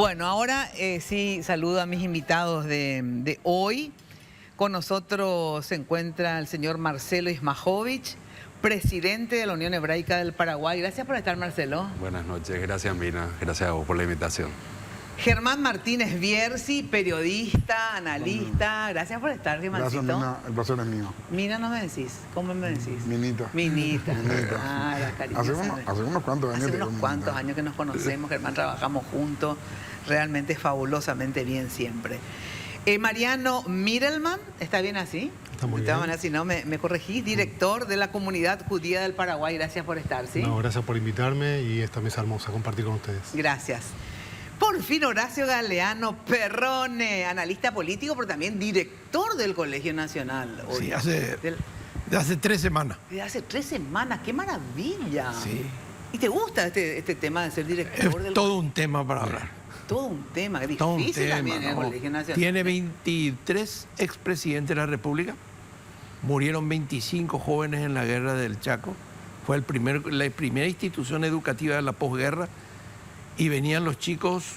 Bueno, ahora sí saludo a mis invitados de hoy. Con nosotros se encuentra el señor Marcelo Ismajovich, presidente de la Unión Hebraica del Paraguay. Gracias por estar, Marcelo. Buenas noches, gracias Mina, gracias a vos por la invitación. Germán Martínez Bierzi, periodista, analista. Gracias por estar, Germancito. Gracias, Mina, el placer es mío. Mina, no me decís. ¿Cómo me decís? Minita. Minita. Minita. Ah, la cariñosa. Hace unos cuantos años. Hace unos cuantos años que nos conocemos, Germán, trabajamos juntos. Realmente fabulosamente bien siempre. Mariano Mirelman, ¿está bien así? Está muy bien. Si no, me corregí, director de la Comunidad Judía del Paraguay. Gracias por estar, ¿sí? No, gracias por invitarme y esta mesa hermosa, compartir con ustedes. Gracias. Por fin, Horacio Galeano Perrone, analista político, pero también director del Colegio Nacional. Sí, de hace 3 semanas. De hace 3 semanas, ¡qué maravilla! Sí. ¿Y te gusta este tema de ser director del Todo un tema para hablar. Todo un tema, difícil Todo un tema, también en el ¿no? Colegio Nacional. Tiene 23 expresidentes de la República. Murieron 25 jóvenes en la guerra del Chaco. Fue la primera institución educativa de la posguerra. Y venían los chicos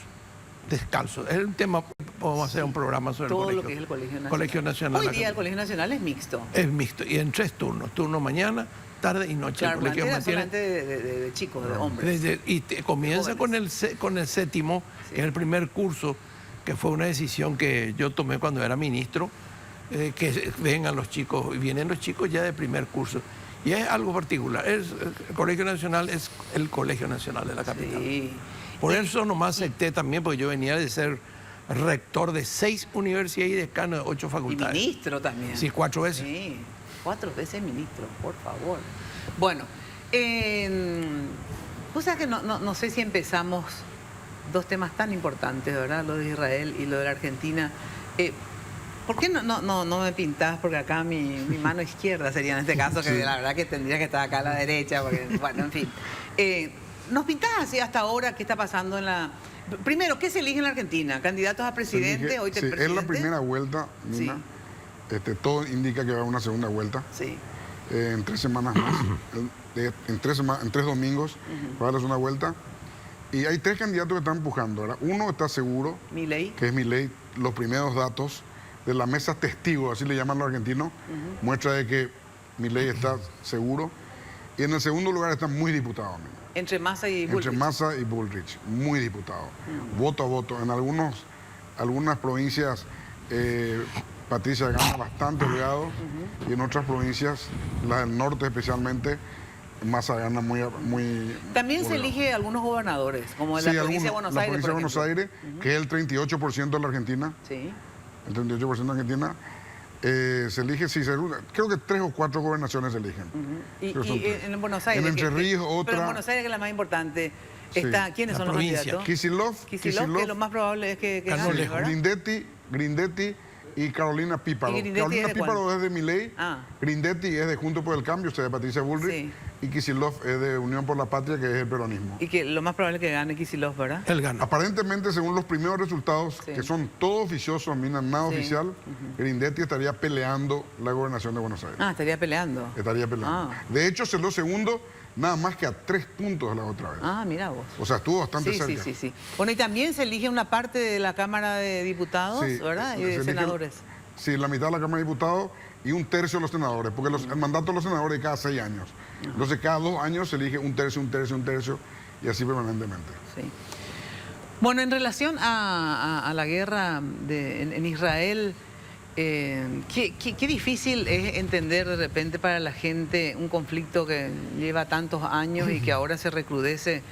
descalzos. Es un tema, podemos hacer un programa sobre todo el lo que es el Colegio Nacional. Colegio Nacional. Hoy día el Colegio Nacional es mixto. Es mixto. Y en 3 turnos. Turno mañana, tarde y noche. Claro, el colegio era mantiene... solamente de chicos, de hombres. Comienza con el séptimo, Sí. que es el primer curso, que fue una decisión que yo tomé cuando era ministro, que vengan los chicos, y vienen los chicos ya de primer curso. Y es algo particular. El Colegio Nacional es el Colegio Nacional de la capital. Sí. Por eso nomás acepté también, porque yo venía de ser rector de 6 universidades y decano de 8 Y facultades. ministro también. Sí, 4 veces. Sí, 4 veces ministro, por favor. Bueno, vos sabés que no sé si empezamos 2 temas tan importantes, ¿verdad? Lo de Israel y lo de la Argentina. ¿Por qué no me pintás? Porque acá mi mano izquierda sería en este caso, que la verdad que tendría que estar acá a la derecha, porque, bueno, en fin. ¿Nos pintás así hasta ahora qué está pasando en la... Primero, ¿qué se elige en la Argentina? ¿Candidatos a presidente? Hoy Sí, presidente. es la primera vuelta, Mina. Sí. Todo indica que va a haber una segunda vuelta. Sí. En 3 semanas más. En 3 domingos va a haber la segunda vuelta. Y hay 3 candidatos que están empujando, ¿verdad? Uno está seguro, Milei. que es Milei. Los primeros datos de la mesa testigo, así le llaman los argentinos, muestra de que Milei está seguro. Y en el segundo lugar están muy diputados, Mina. Entre Massa y Bullrich. Entre Massa y Bullrich, muy diputados. Voto a voto. En algunas provincias Patricia gana bastante holgado y en otras provincias, las del norte especialmente, Massa gana muy También se holgado. elige algunos gobernadores, como en la provincia de Buenos la Aires, provincia de Buenos por Aires, que es el 38% de la Argentina, Sí. el 38% de Argentina, se elige, creo que 3 o 4 gobernaciones se eligen. Y Creo que son 3. en Buenos Aires. En Entre Ríos, Pero otra. en Buenos Aires, que es la más importante, Sí. está. ¿Quiénes La son los provincia. candidatos? Kicillof, que lo más probable es que Ganó gane, lejos. ¿verdad? Grindetti y Carolina Píparo. ¿Y Grindetti Carolina es de Píparo cuál? es de Milei, Ah. Grindetti es de Juntos por el Cambio, o sea, de Patricia Bullrich, Sí. y Kicillof es de Unión por la Patria, que es el peronismo. Y que lo más probable es que gane Kicillof, ¿verdad? Él gana. Aparentemente, según los primeros resultados, Sí. que son todos oficiosos, nada Sí. oficial, Grindetti estaría peleando la gobernación de Buenos Aires. Ah, estaría peleando. Estaría peleando. Ah. De hecho, se lo segundo, nada más que a 3 puntos de la otra vez. Ah, mira vos. O sea, estuvo bastante Sí, cerca. sí. Bueno, y también se elige una parte de la Cámara de Diputados, Sí, ¿verdad? Y se de elige- senadores. Sí, la mitad de la Cámara de Diputados y 1/3 de los senadores, porque el mandato de los senadores es cada 6 años. Entonces, cada 2 años se elige 1/3, y así permanentemente. Sí. Bueno, en relación a la guerra en Israel, qué difícil es entender de repente para la gente un conflicto que lleva tantos años y que ahora se recrudece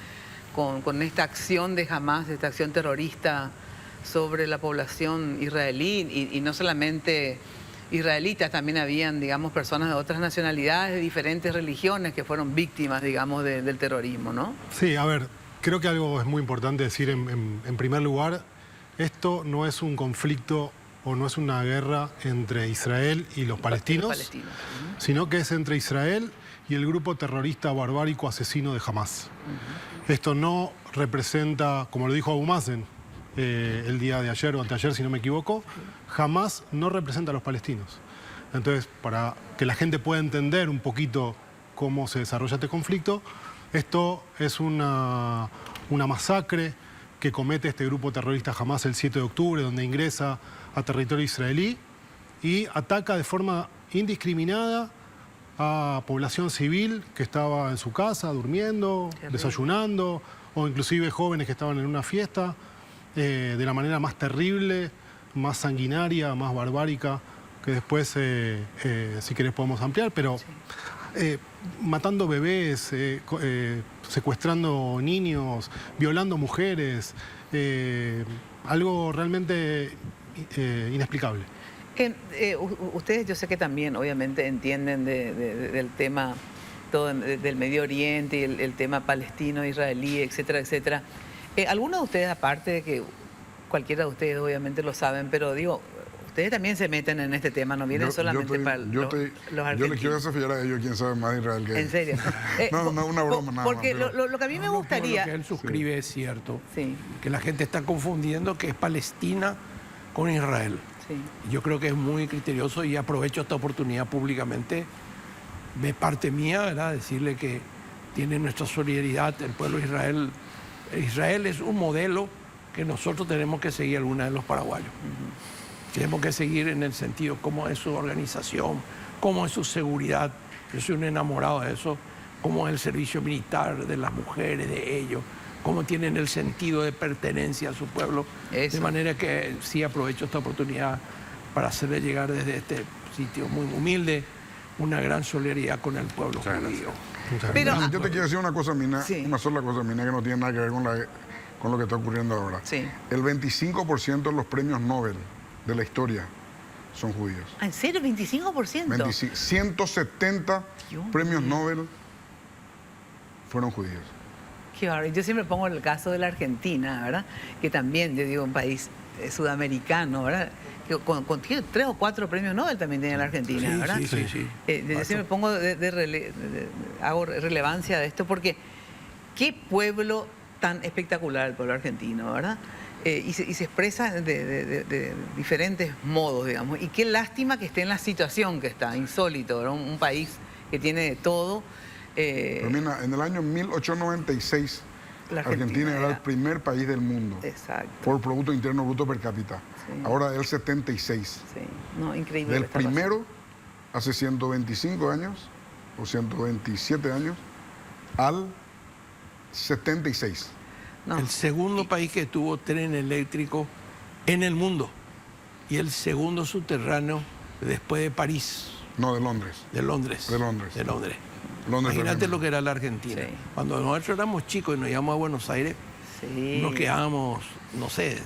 con esta acción de Hamás, esta acción terrorista sobre la población israelí, y no solamente israelitas, también habían, digamos, personas de otras nacionalidades, de diferentes religiones que fueron víctimas, digamos, del terrorismo, ¿no? Sí, a ver, creo que algo es muy importante decir en primer lugar, esto no es un conflicto o no es una guerra entre Israel y los palestinos, sino que es entre Israel y el grupo terrorista barbárico asesino de Hamás. Esto no representa, como lo dijo Abu Mazen, el día de ayer o anteayer, si no me equivoco, Hamás no representa a los palestinos. Entonces, para que la gente pueda entender un poquito cómo se desarrolla este conflicto, esto es una masacre que comete este grupo terrorista Hamas el 7 de octubre, donde ingresa a territorio israelí y ataca de forma indiscriminada a población civil que estaba en su casa durmiendo, desayunando, o inclusive jóvenes que estaban en una fiesta, de la manera más terrible, más sanguinaria, más barbárica, que después, si querés, podemos ampliar, pero matando bebés, secuestrando niños, violando mujeres, algo realmente inexplicable. Ustedes, yo sé que también obviamente entienden del tema todo del Medio Oriente y el tema palestino, israelí, etcétera, etcétera. ¿Algunos de ustedes, aparte de que cualquiera de ustedes obviamente lo saben, pero digo, ustedes también se meten en este tema, no vienen solamente para los argentinos? Yo les quiero desafiar a ellos, quién sabe más de Israel que ellos. ¿En serio? No, una broma nada porque más. Pero... lo que a mí me gustaría... Lo que él suscribe es cierto, sí, que la gente está confundiendo que es Palestina con Israel. sí. Yo creo que es muy criterioso y aprovecho esta oportunidad públicamente, de parte mía, ¿verdad?, decirle que tiene nuestra solidaridad el pueblo de Israel. Israel es un modelo que nosotros tenemos que seguir, alguna de los paraguayos. Tenemos que seguir en el sentido cómo es su organización, cómo es su seguridad. Yo soy un enamorado de eso, cómo es el servicio militar de las mujeres, de ellos, cómo tienen el sentido de pertenencia a su pueblo. Eso. De manera que sí aprovecho esta oportunidad para hacerle llegar desde este sitio muy humilde una gran solidaridad con el pueblo judío. Pero, yo te quiero decir una cosa, Mina, sí, una sola cosa, Mina, que no tiene nada que ver con lo que está ocurriendo ahora. sí. El 25% de los premios Nobel de la historia son judíos. ¿En serio? ¿25%? 170 Dios premios mío. Nobel fueron judíos. Qué bárbaro. Yo siempre pongo el caso de la Argentina, ¿verdad? Que también, yo digo, un país sudamericano, ¿verdad? Que con 3 o 4 premios Nobel también tiene la Argentina, ¿verdad? Sí, sí, sí. Yo siempre pongo hago relevancia de esto porque qué pueblo tan espectacular el pueblo argentino, ¿verdad? Y se expresa de diferentes modos, digamos. Y qué lástima que esté en la situación que está, insólito, ¿verdad? Un país que tiene de todo. Pero mira, en el año 1896, La Argentina era el primer país del mundo Exacto. por Producto Interno Bruto per cápita. Sí. Ahora es el 76. Sí, no, increíble. Del lo que está primero, hace 125 años, o 127 años, al 76. pasando. No. El segundo país que tuvo tren eléctrico en el mundo y el segundo subterráneo después de París. No, de Londres. De Londres. De Londres. De Londres. Londres Imagínate también. lo que era la Argentina. Sí. Cuando nosotros éramos chicos y nos íbamos a Buenos Aires, Sí. nos quedábamos, no sé,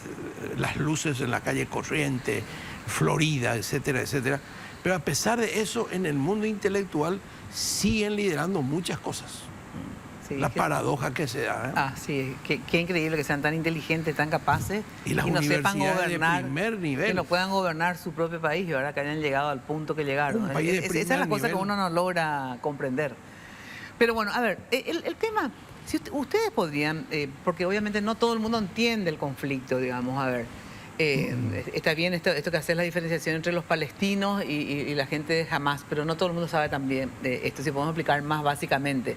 las luces en la calle Corriente, Florida, etcétera, etcétera. Pero a pesar de eso, en el mundo intelectual siguen liderando muchas cosas. Sí, La paradoja que se da. ¿eh? Ah, sí, qué increíble que sean tan inteligentes, tan capaces Y las no sepan universidades de gobernar, primer nivel. que no puedan gobernar su propio país y ahora que hayan llegado al punto que llegaron. Un país de Esa es primer la cosa que nivel. uno no logra comprender. Pero bueno, a ver, el tema, si ustedes podrían, porque obviamente no todo el mundo entiende el conflicto, digamos, a ver, está bien esto que hacer la diferenciación entre los palestinos y la gente de Hamas, pero no todo el mundo sabe también de esto, si podemos explicar más básicamente,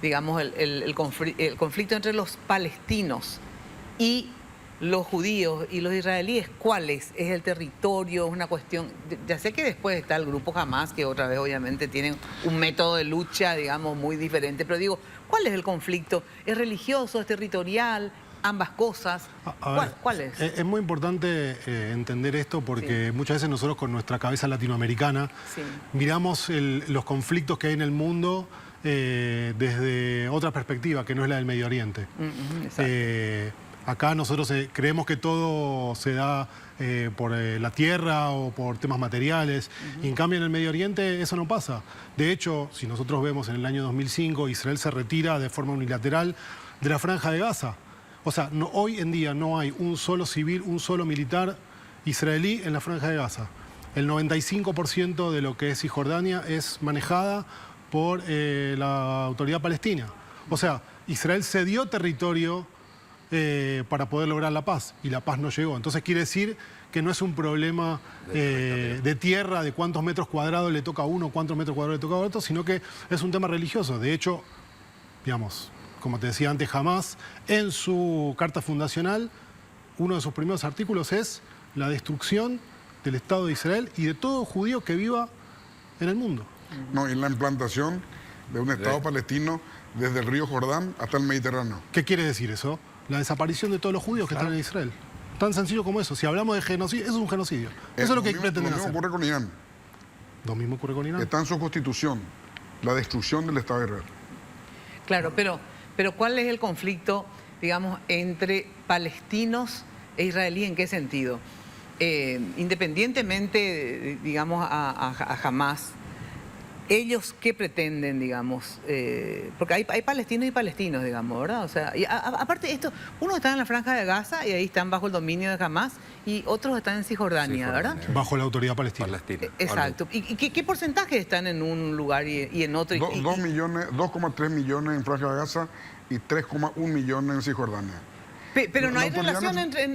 digamos, el conflicto entre los palestinos y los judíos y los israelíes, ¿cuál es? ¿Es el territorio? ¿Es una cuestión? Ya sé que después está el grupo Hamas, que otra vez obviamente tienen un método de lucha, digamos, muy diferente, pero digo, ¿cuál es el conflicto? ¿Es religioso? ¿Es territorial? ¿Ambas cosas? ¿Cuál es? Es muy importante entender esto porque Sí. muchas veces nosotros con nuestra cabeza latinoamericana Sí. miramos los conflictos que hay en el mundo desde otra perspectiva, que no es la del Medio Oriente. Exacto. Acá nosotros creemos que todo se da por la tierra o por temas materiales, y en cambio en el Medio Oriente eso no pasa. De hecho, si nosotros vemos en el año 2005, Israel se retira de forma unilateral de la Franja de Gaza. O sea, hoy en día no hay un solo civil, un solo militar israelí en la Franja de Gaza. El 95% de lo que es Cisjordania es manejada por la autoridad palestina. O sea, Israel cedió territorio para poder lograr la paz, y la paz no llegó. Entonces quiere decir que no es un problema de tierra, de cuántos metros cuadrados le toca a uno, cuántos metros cuadrados le toca a otro, sino que es un tema religioso. De hecho, digamos, como te decía antes, Hamás, en su carta fundacional, uno de sus primeros artículos es la destrucción del Estado de Israel y de todo judío que viva en el mundo. No, y la implantación de un Estado palestino desde el río Jordán hasta el Mediterráneo. ¿Qué quiere decir eso? La desaparición de todos los judíos que están en Israel. Tan sencillo como eso. Si hablamos de genocidio, eso es un genocidio. Eso es lo que pretenden hacer. Lo mismo ocurre con Irán. Lo mismo ocurre con Irán. Está en su constitución, la destrucción del Estado de Israel. Claro, pero ¿cuál es el conflicto, digamos, entre palestinos e israelíes? ¿En qué sentido? Independientemente, digamos, a Hamás, ¿ellos qué pretenden, digamos? Porque hay palestinos y palestinos, digamos, ¿verdad? O sea, y aparte de esto, unos están en la Franja de Gaza y ahí están bajo el dominio de Hamás y otros están en Cisjordania, ¿verdad? Bajo la autoridad palestina. Exacto. ¿Y qué porcentaje están en un lugar y en otro? 2,3 millones en Franja de Gaza y 3,1 millones en Cisjordania. Pero no hay relación entre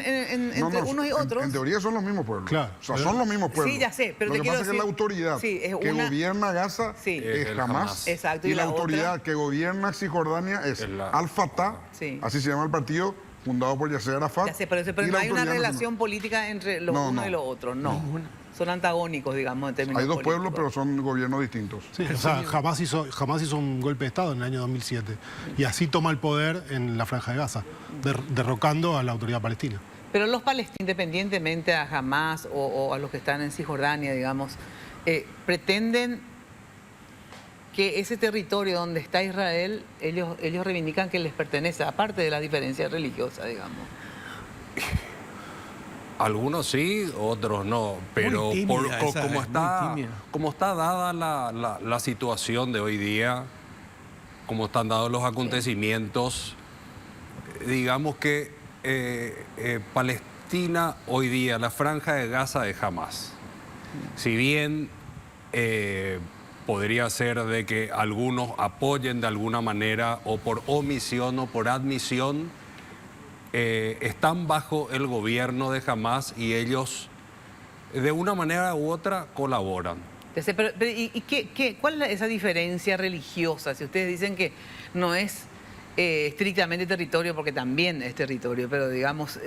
unos y otros. En teoría son los mismos pueblos. Claro. O sea, son los mismos pueblos. Sí, ya sé. Pero lo que pasa es que la autoridad que gobierna Gaza es Hamás. Exacto. Y la autoridad que gobierna Cisjordania es Al-Fatah, así se llama el partido, fundado por Yasser Arafat. Ya sé, pero no hay una relación política entre los unos y los otros, no. Son antagónicos, digamos, en términos Hay dos políticos. pueblos, pero son gobiernos distintos. Sí, o sea, Hamás hizo un golpe de Estado en el año 2007 y así toma el poder en la Franja de Gaza, derrocando a la autoridad palestina. Pero los palestinos, independientemente a Hamás o a los que están en Cisjordania, digamos, pretenden que ese territorio donde está Israel, ellos reivindican que les pertenece, aparte de la diferencia religiosa, digamos. Algunos sí, otros no, pero como está dada la situación de hoy día, como están dados los acontecimientos, digamos que Palestina hoy día, la Franja de Gaza de Hamás, si bien podría ser de que algunos apoyen de alguna manera o por omisión o por admisión, están bajo el gobierno de Hamás y ellos de una manera u otra colaboran. ¿Cuál es esa diferencia religiosa? Si ustedes dicen que no es estrictamente territorio, porque también es territorio, pero digamos,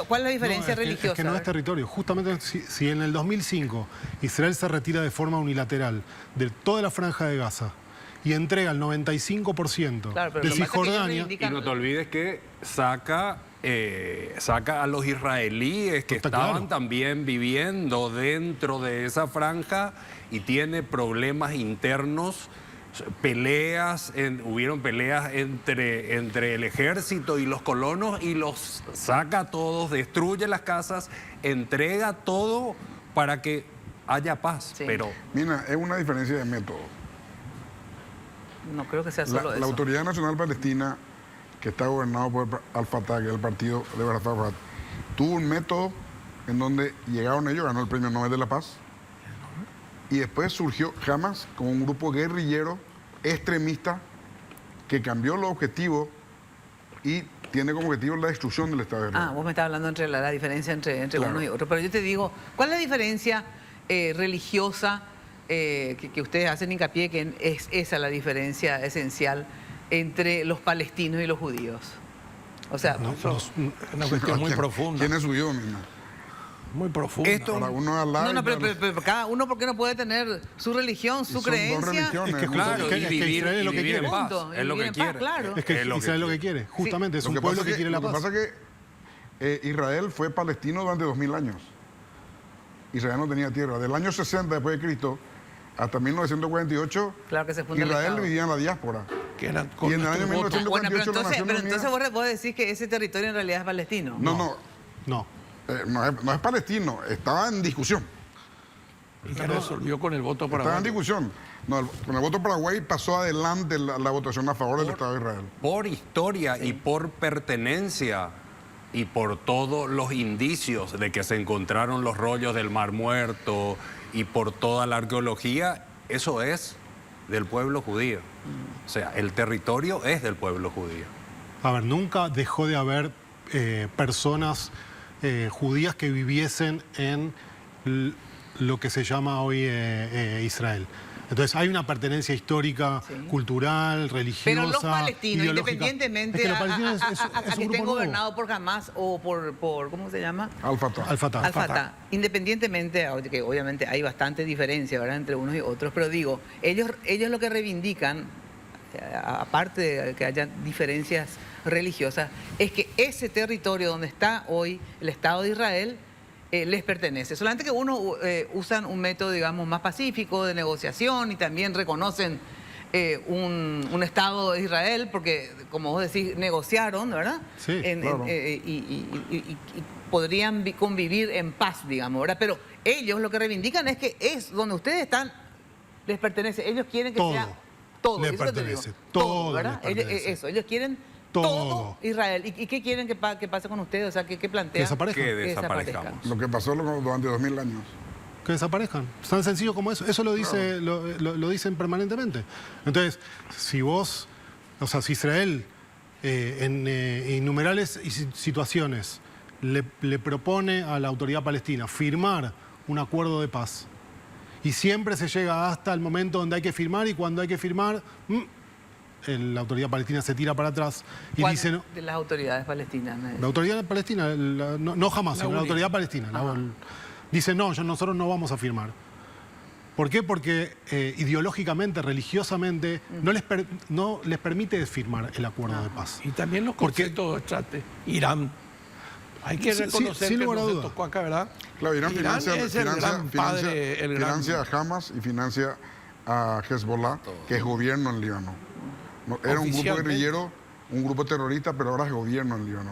¿cuál es la diferencia religiosa? Es que no es territorio. Justamente si en el 2005 Israel se retira de forma unilateral de toda la Franja de Gaza y entrega el 95% de Cisjordania. Y no te olvides que saca a los israelíes que estaban también viviendo dentro de esa franja y tiene problemas internos, hubieron peleas entre el ejército y los colonos y los saca a todos, destruye las casas, entrega todo para que haya paz. Sí. Pero mira, es una diferencia de método. No creo que sea solo eso. La Autoridad Nacional Palestina, que está gobernado por Al-Fatah, que es el partido de Arafat, tuvo un método en donde llegaron ellos, ganó el Premio Nobel de la Paz, y después surgió Hamás como un grupo guerrillero extremista que cambió los objetivos y tiene como objetivo la destrucción del Estado de Israel. Vos me estás hablando entre la diferencia entre uno y otro, pero yo te digo, ¿cuál es la diferencia religiosa que ustedes hacen hincapié que es esa la diferencia esencial entre los palestinos y los judíos? O sea, es una cuestión muy profunda. ¿Quién es su Dios, misma? Muy profunda. Ahora uno es Allah. No, pero cada uno, ¿por qué no puede tener su religión, su creencia? Dos religiones. Es que claro, es que Israel es lo que vivir quiere. en paz, Punto. es lo que quiere. Claro. Es que Israel es lo que quiere. Justamente, es un pueblo que quiere la paz. Lo que pasa es que Israel fue palestino durante 2000 años. Israel no tenía tierra. Del año 60 después de Cristo hasta 1948, Claro que se funda Israel vivía en la diáspora. Que eran Y en el año 1948 la Nación pero Unida... entonces vos decís que ese territorio en realidad es palestino. No. No. Es palestino, estaba en discusión. Y que resolvió con el voto Estaba en paraguayo. discusión. No, con el voto Paraguay pasó adelante la votación a favor del Estado de Israel. Por historia y por pertenencia y por todos los indicios de que se encontraron los rollos del Mar Muerto y por toda la arqueología, eso es del pueblo judío. O sea, el territorio es del pueblo judío. A ver, nunca dejó de haber personas judías que viviesen en lo que se llama hoy Israel. Entonces hay una pertenencia histórica, cultural, religiosa, pero los palestinos, ideológica. independientemente es que los palestinos a que estén gobernados por Hamas o por ¿cómo se llama? Al-Fatah. Al-Fatah. Independientemente, que obviamente hay bastante diferencia, ¿verdad?, entre unos y otros, pero digo, ellos lo que reivindican, aparte de que haya diferencias religiosas, es que ese territorio donde está hoy el Estado de Israel les pertenece. Solamente que usan un método, digamos, más pacífico de negociación y también reconocen un Estado de Israel, porque, como vos decís, negociaron, ¿verdad? Sí, claro. Y podrían convivir en paz, digamos, ¿verdad? Pero ellos lo que reivindican es que es donde ustedes están, les pertenece. Ellos quieren que sea todo. Les eso pertenece. digo. Todo ¿verdad? les pertenece. Ellos quieren todo Israel. ¿Y qué quieren que pase con ustedes? O sea, ¿qué plantean? Que desaparezcan. Que desaparezcamos. Lo que pasó durante 2000 años. Que desaparezcan. Es tan sencillo como eso. Eso lo dice, lo dicen permanentemente. Entonces, si Israel en innumerables situaciones le propone a la autoridad palestina firmar un acuerdo de paz, y siempre se llega hasta el momento donde hay que firmar, y cuando hay que firmar, la autoridad palestina se tira para atrás y dice... No, de las autoridades palestinas. la autoridad palestina, no jamás, sino la autoridad palestina. Dice, no, nosotros no vamos a firmar. ¿Por qué? Porque ideológicamente, religiosamente, no les permite firmar el acuerdo de paz. Y también los conceptos Irán. Hay que reconocer sin que lugar a no se duda. tocó acá, ¿verdad? Claro, Irán es el gran padre, financia a Hamas y financia a Hezbollah, que es gobierno en Líbano. Era un grupo guerrillero, un grupo terrorista, pero ahora es gobierno en Líbano.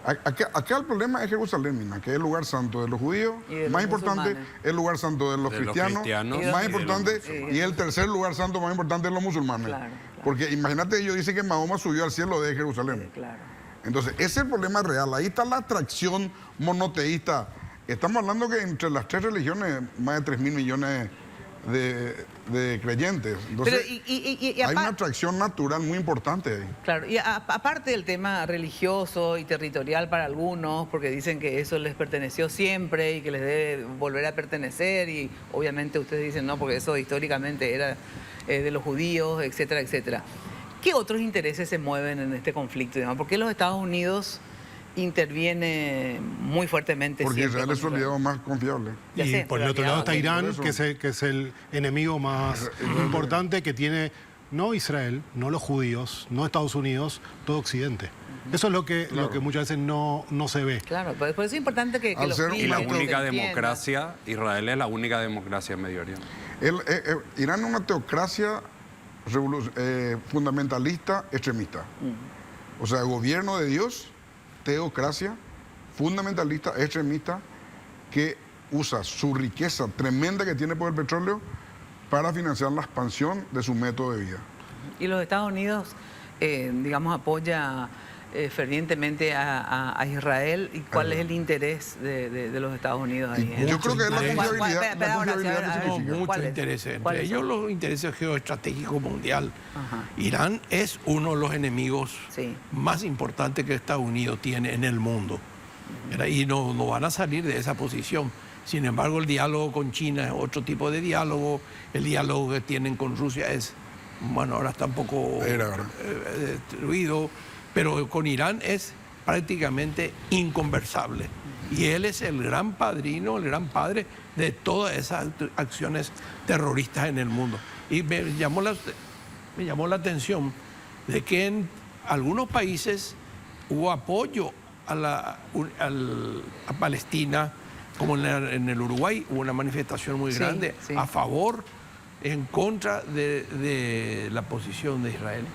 Acá el problema es Jerusalén, que es el lugar santo de los judíos, más importante, el lugar santo de los cristianos, más importante, y el tercer lugar santo más importante de los musulmanes. Claro. Porque imagínate, ellos dicen que Mahoma subió al cielo de Jerusalén. Claro. Entonces, ese es el problema real. Ahí está la atracción monoteísta. Estamos hablando que entre las tres religiones, más de 3.000 millones de creyentes. Entonces, hay una atracción natural muy importante ahí. Claro, y aparte del tema religioso y territorial para algunos, porque dicen que eso les perteneció siempre y que les debe volver a pertenecer, y obviamente ustedes dicen no, porque eso históricamente era de los judíos, etcétera, etcétera. ¿Qué otros intereses se mueven en este conflicto? ¿Por qué los Estados Unidos interviene muy fuertemente? Porque Israel es su aliado más confiable. Y por el otro lado está Irán, que es el enemigo más importante que tiene, no Israel, no los judíos, no Estados Unidos, todo Occidente. Eso es lo que muchas veces no se ve. Claro, por eso es importante que los y la única democracia, Israel es la única democracia en Medio Oriente. Irán es una teocracia fundamentalista, extremista. O sea, gobierno de Dios, teocracia, fundamentalista, extremista, que usa su riqueza tremenda que tiene por el petróleo para financiar la expansión de su método de vida. Y los Estados Unidos, digamos, apoya fervientemente a Israel. ¿Y cuál es el interés de los Estados Unidos ahí? Yo creo que es la confiabilidad. Muchos intereses. Entre ellos los intereses geoestratégicos mundial. Irán es uno de los enemigos más importantes que Estados Unidos tiene en el mundo. Y no van a salir de esa posición. Sin embargo, el diálogo con China es otro tipo de diálogo. El diálogo que tienen con Rusia es, bueno, ahora está un poco destruido. Pero con Irán es prácticamente inconversable. Y él es el gran padrino, el gran padre de todas esas acciones terroristas en el mundo. Y me llamó la atención de que en algunos países hubo apoyo a Palestina, como en el Uruguay hubo una manifestación muy grande a favor, en contra de la posición de Israel.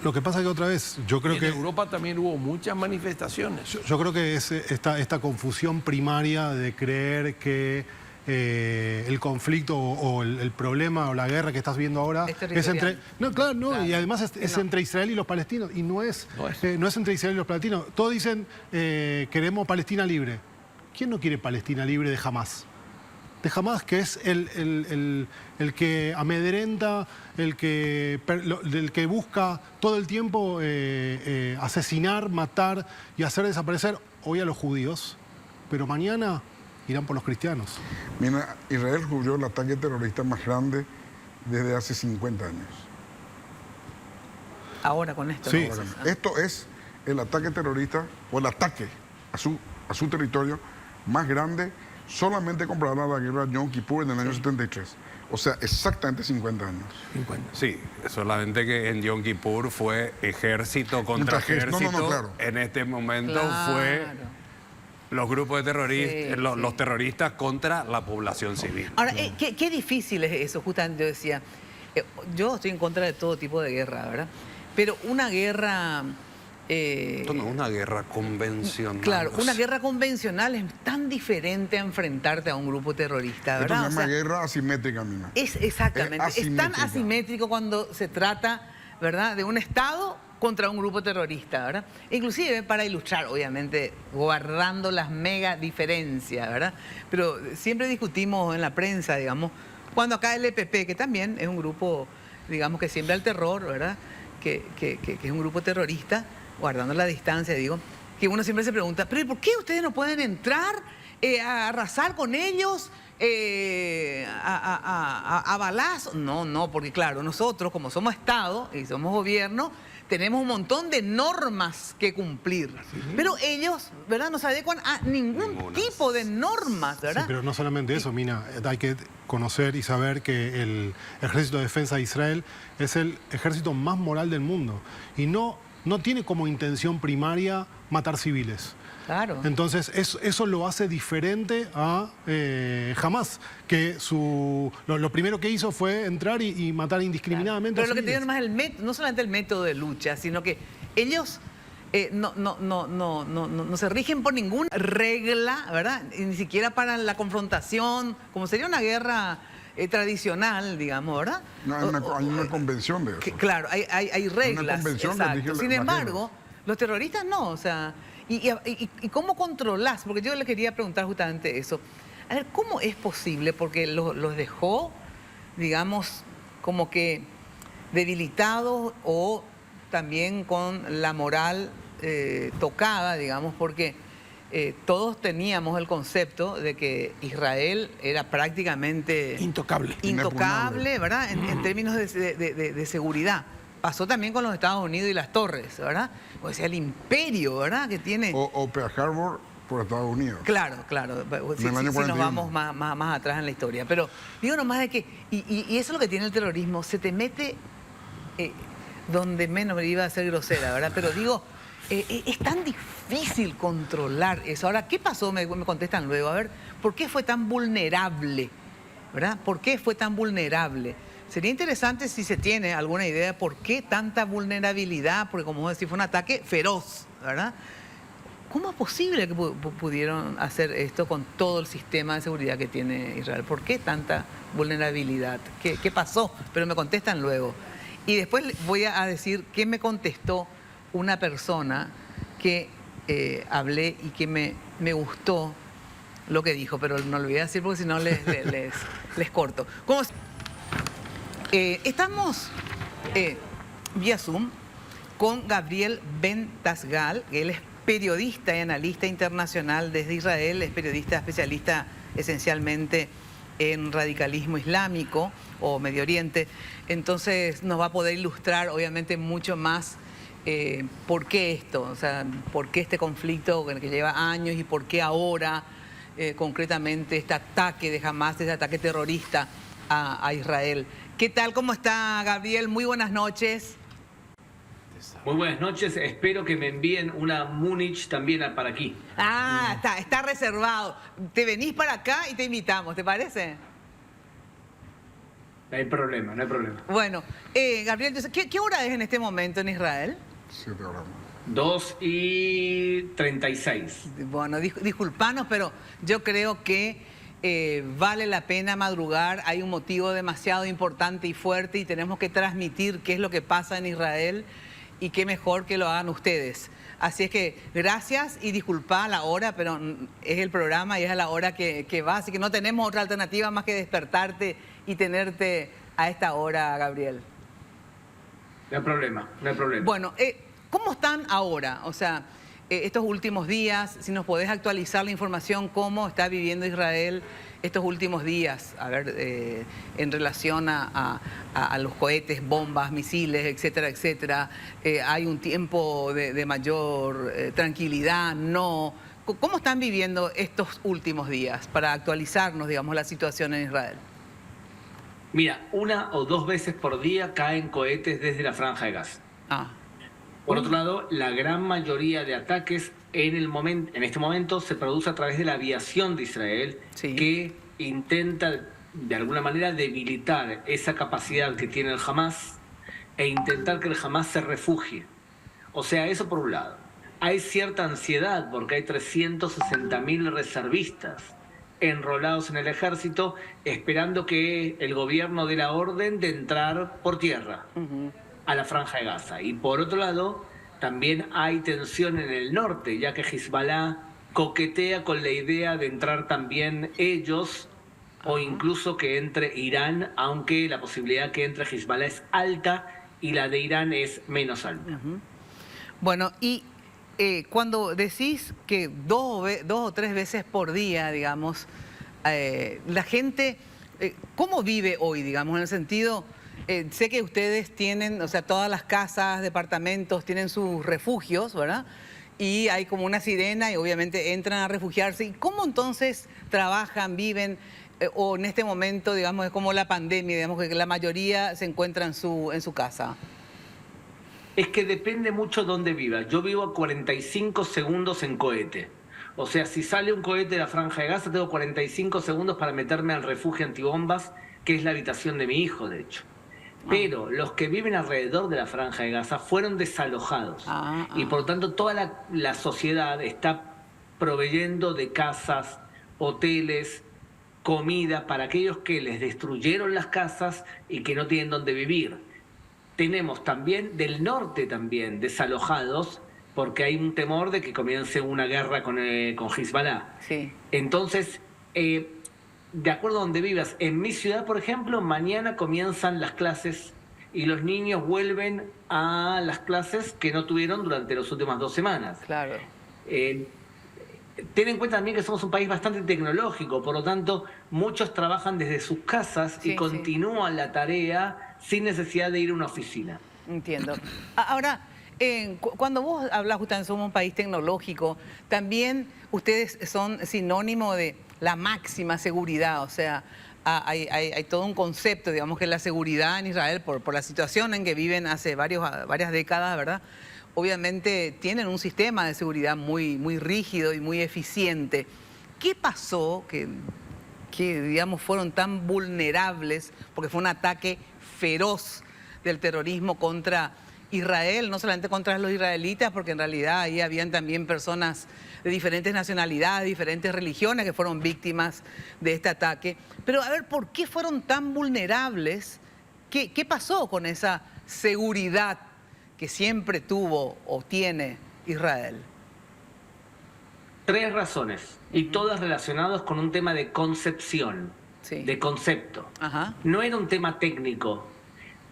Lo que pasa es que otra vez, yo creo que... En Europa también hubo muchas manifestaciones. Yo creo que es esta confusión primaria de creer que el conflicto o el problema o la guerra que estás viendo ahora es entre... No, claro, no, claro. Y además es entre Israel y los palestinos. Y no es entre Israel y los palestinos. Todos dicen, queremos Palestina libre. ¿Quién no quiere Palestina libre de Hamás? De Hamás, que es el que amedrenta, el que busca todo el tiempo asesinar, matar y hacer desaparecer hoy a los judíos, pero mañana irán por los cristianos. Mira, Israel sufrió el ataque terrorista más grande desde hace 50 años. Ahora con esto. Sí. ¿no? Esto es el ataque terrorista o el ataque a su territorio más grande, solamente comparado a la guerra de Yom Kippur en el año 73. O sea, exactamente 50 años. 50. Sí, solamente que en Yom Kippur fue ejército contra ejército. No, claro. En este momento Claro. fue los grupos de terroristas, Sí, los terroristas contra la población civil. Ahora, qué difícil es eso, justamente yo decía, yo estoy en contra de todo tipo de guerra, ¿verdad? Pero una guerra... Esto no es una guerra convencional. Claro, o una sea, guerra convencional es tan diferente a enfrentarte a un grupo terrorista, Esto ¿verdad? se O llama sea, guerra asimétrica, Mina. exactamente, Es es tan asimétrica. asimétrico cuando se trata, ¿verdad?, de un Estado contra un grupo terrorista, ¿verdad? Inclusive para ilustrar, obviamente, guardando las mega diferencias, ¿verdad? Pero siempre discutimos en la prensa, digamos, cuando acá el EPP, que también es un grupo, digamos, que siembra el terror, ¿verdad?, que es un grupo terrorista, guardando la distancia, digo, que uno siempre se pregunta, pero ¿y por qué ustedes no pueden entrar a arrasar con ellos a balazos? No, porque claro, nosotros como somos Estado y somos gobierno, tenemos un montón de normas que cumplir. Pero ellos, ¿verdad?, no se adecuan a ningún tipo de normas, ¿verdad? Sí, pero no solamente eso, Mina. Hay que conocer y saber que el Ejército de Defensa de Israel es el ejército más moral del mundo. Y no tiene como intención primaria matar civiles. Claro. Entonces, eso lo hace diferente a Hamas, que lo primero que hizo fue entrar y matar indiscriminadamente Pero a lo que te civiles. digo más no solamente el método de lucha, sino que ellos no se rigen por ninguna regla, ¿verdad? Y ni siquiera para la confrontación, como sería una guerra tradicional, digamos, ¿verdad? No, hay una convención de eso. Claro, hay reglas. convención que exacto. rige Sin las embargo, los terroristas no, o sea, ¿y cómo controlás? Porque yo le quería preguntar justamente eso. A ver, ¿cómo es posible? Porque los dejó, digamos, como que debilitados o también con la moral tocada, digamos, porque todos teníamos el concepto de que Israel era prácticamente Intocable. intocable, ¿verdad? En términos de seguridad. Pasó también con los Estados Unidos y las torres, ¿verdad? O sea, el imperio, ¿verdad?, que tiene... O Pearl Harbor por Estados Unidos. Claro. Si En el año nos 41. vamos más atrás en la historia. Pero digo nomás de que, y eso es lo que tiene el terrorismo, se te mete donde menos me iba a ser grosera, ¿verdad? Pero digo, es tan difícil controlar eso. Ahora, ¿qué pasó? Me contestan luego. A ver, ¿por qué fue tan vulnerable? ¿Verdad? ¿Por qué fue tan vulnerable? Sería interesante si se tiene alguna idea de por qué tanta vulnerabilidad, porque como decía, fue un ataque feroz, ¿verdad? ¿Cómo es posible que pudieron hacer esto con todo el sistema de seguridad que tiene Israel? ¿Por qué tanta vulnerabilidad? ¿Qué pasó? Pero me contestan luego. Y después voy a decir qué me contestó una persona que hablé y que me gustó lo que dijo, pero no lo voy a decir porque si no les corto. Estamos vía Zoom con Gabriel Ben Tasgal, que él es periodista y analista internacional desde Israel, es periodista especialista esencialmente en radicalismo islámico o Medio Oriente. Entonces nos va a poder ilustrar obviamente mucho más por qué esto, o sea, por qué este conflicto que lleva años y por qué ahora concretamente este ataque de Hamas, este ataque terrorista a Israel. ¿Qué tal? ¿Cómo está, Gabriel? Muy buenas noches. Muy buenas noches, espero que me envíen una Múnich también para aquí. Ah, está reservado. Te venís para acá y te invitamos, ¿te parece? No hay problema, no hay problema. Bueno, Gabriel, ¿qué hora es en este momento en Israel? 7 horas. 2:36. Bueno, disculpanos, pero yo creo que vale la pena madrugar. Hay un motivo demasiado importante y fuerte y tenemos que transmitir qué es lo que pasa en Israel y qué mejor que lo hagan ustedes. Así es que gracias y disculpa la hora, pero es el programa y es a la hora que va, así que no tenemos otra alternativa más que despertarte y tenerte a esta hora, Gabriel. No hay problema, no hay problema. Bueno, ¿cómo están ahora? O sea, estos últimos días, si nos podés actualizar la información, cómo está viviendo Israel estos últimos días, a ver, en relación a los cohetes, bombas, misiles, etcétera, etcétera. ¿Hay un tiempo de mayor tranquilidad? No. ¿Cómo están viviendo estos últimos días para actualizarnos, digamos, la situación en Israel? Mira, 1 o 2 veces por día caen cohetes desde la Franja de Gaza. Por otro lado, la gran mayoría de ataques en este momento se produce a través de la aviación de Israel, sí, que intenta de alguna manera debilitar esa capacidad que tiene el Hamas e intentar que el Hamas se refugie. O sea, eso por un lado. Hay cierta ansiedad porque hay 360.000 reservistas enrolados en el ejército esperando que el gobierno dé la orden de entrar por tierra a la Franja de Gaza. Y por otro lado, también hay tensión en el norte, ya que Hezbollah coquetea con la idea de entrar también ellos o incluso que entre Irán, aunque la posibilidad que entre Hezbollah es alta y la de Irán es menos alta. Bueno, y cuando decís que 2 o 3 veces por día, digamos, la gente, ¿cómo vive hoy, digamos, en el sentido... sé que ustedes tienen, o sea, todas las casas, departamentos, tienen sus refugios, ¿verdad? Y hay como una sirena y obviamente entran a refugiarse. ¿Y cómo entonces trabajan, viven? O en este momento, digamos, es como la pandemia, digamos, que la mayoría se encuentra en su casa. Es que depende mucho dónde vivas. Yo vivo a 45 segundos en cohete. O sea, si sale un cohete de la Franja de Gaza, tengo 45 segundos para meterme al refugio antibombas, que es la habitación de mi hijo, de hecho. Pero los que viven alrededor de la Franja de Gaza fueron desalojados. Y por lo tanto toda la sociedad está proveyendo de casas, hoteles, comida para aquellos que les destruyeron las casas y que no tienen dónde vivir. Tenemos también del norte también desalojados porque hay un temor de que comience una guerra con Hezbollah. Sí. Entonces... de acuerdo a donde vivas, en mi ciudad, por ejemplo, mañana comienzan las clases y los niños vuelven a las clases que no tuvieron durante las últimas 2 semanas. Claro. Ten en cuenta también que somos un país bastante tecnológico, por lo tanto, muchos trabajan desde sus casas y continúan la tarea sin necesidad de ir a una oficina. Entiendo. Ahora, cuando vos hablas justamente somos un país tecnológico, también ustedes son sinónimo de la máxima seguridad, o sea, hay todo un concepto, digamos, que la seguridad en Israel, por la situación en que viven hace varias décadas, ¿verdad? Obviamente tienen un sistema de seguridad muy, muy rígido y muy eficiente. ¿Qué pasó que, digamos, fueron tan vulnerables? Porque fue un ataque feroz del terrorismo contra Israel, no solamente contra los israelitas, porque en realidad ahí habían también personas de diferentes nacionalidades, diferentes religiones que fueron víctimas de este ataque. Pero a ver, ¿por qué fueron tan vulnerables? ¿Qué pasó con esa seguridad que siempre tuvo o tiene Israel? 3 razones, y todas relacionadas con un tema de concepción, de concepto. No era un tema técnico,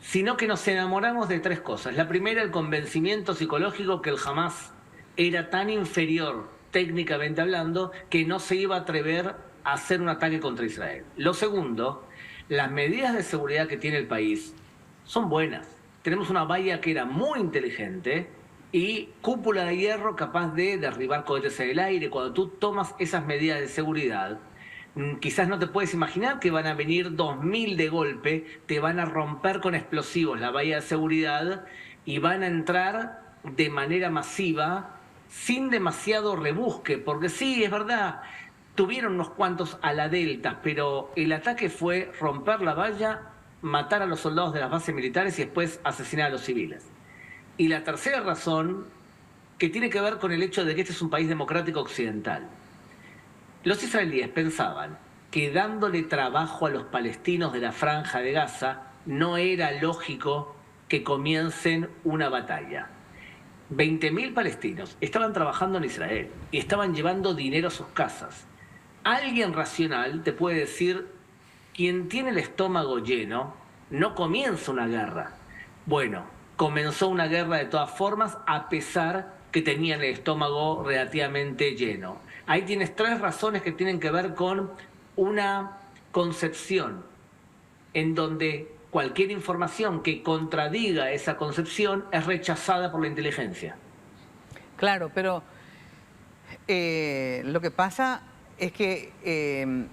sino que nos enamoramos de 3 cosas. La primera, el convencimiento psicológico que el Hamas era tan inferior, técnicamente hablando, que no se iba a atrever a hacer un ataque contra Israel. Lo segundo, las medidas de seguridad que tiene el país son buenas. Tenemos una valla que era muy inteligente y cúpula de hierro capaz de derribar cohetes en el aire. Cuando tú tomas esas medidas de seguridad, quizás no te puedes imaginar que van a venir 2.000 de golpe, te van a romper con explosivos la valla de seguridad y van a entrar de manera masiva sin demasiado rebusque, porque sí, es verdad, tuvieron unos cuantos a la Delta, pero el ataque fue romper la valla, matar a los soldados de las bases militares y después asesinar a los civiles. Y la tercera razón, que tiene que ver con el hecho de que este es un país democrático occidental. Los israelíes pensaban que dándole trabajo a los palestinos de la Franja de Gaza no era lógico que comiencen una batalla. 20.000 palestinos estaban trabajando en Israel y estaban llevando dinero a sus casas. Alguien racional te puede decir, quien tiene el estómago lleno no comienza una guerra. Bueno, comenzó una guerra de todas formas a pesar que tenían el estómago relativamente lleno. Ahí tienes 3 razones que tienen que ver con una concepción en donde cualquier información que contradiga esa concepción es rechazada por la inteligencia. Claro, pero lo que pasa es que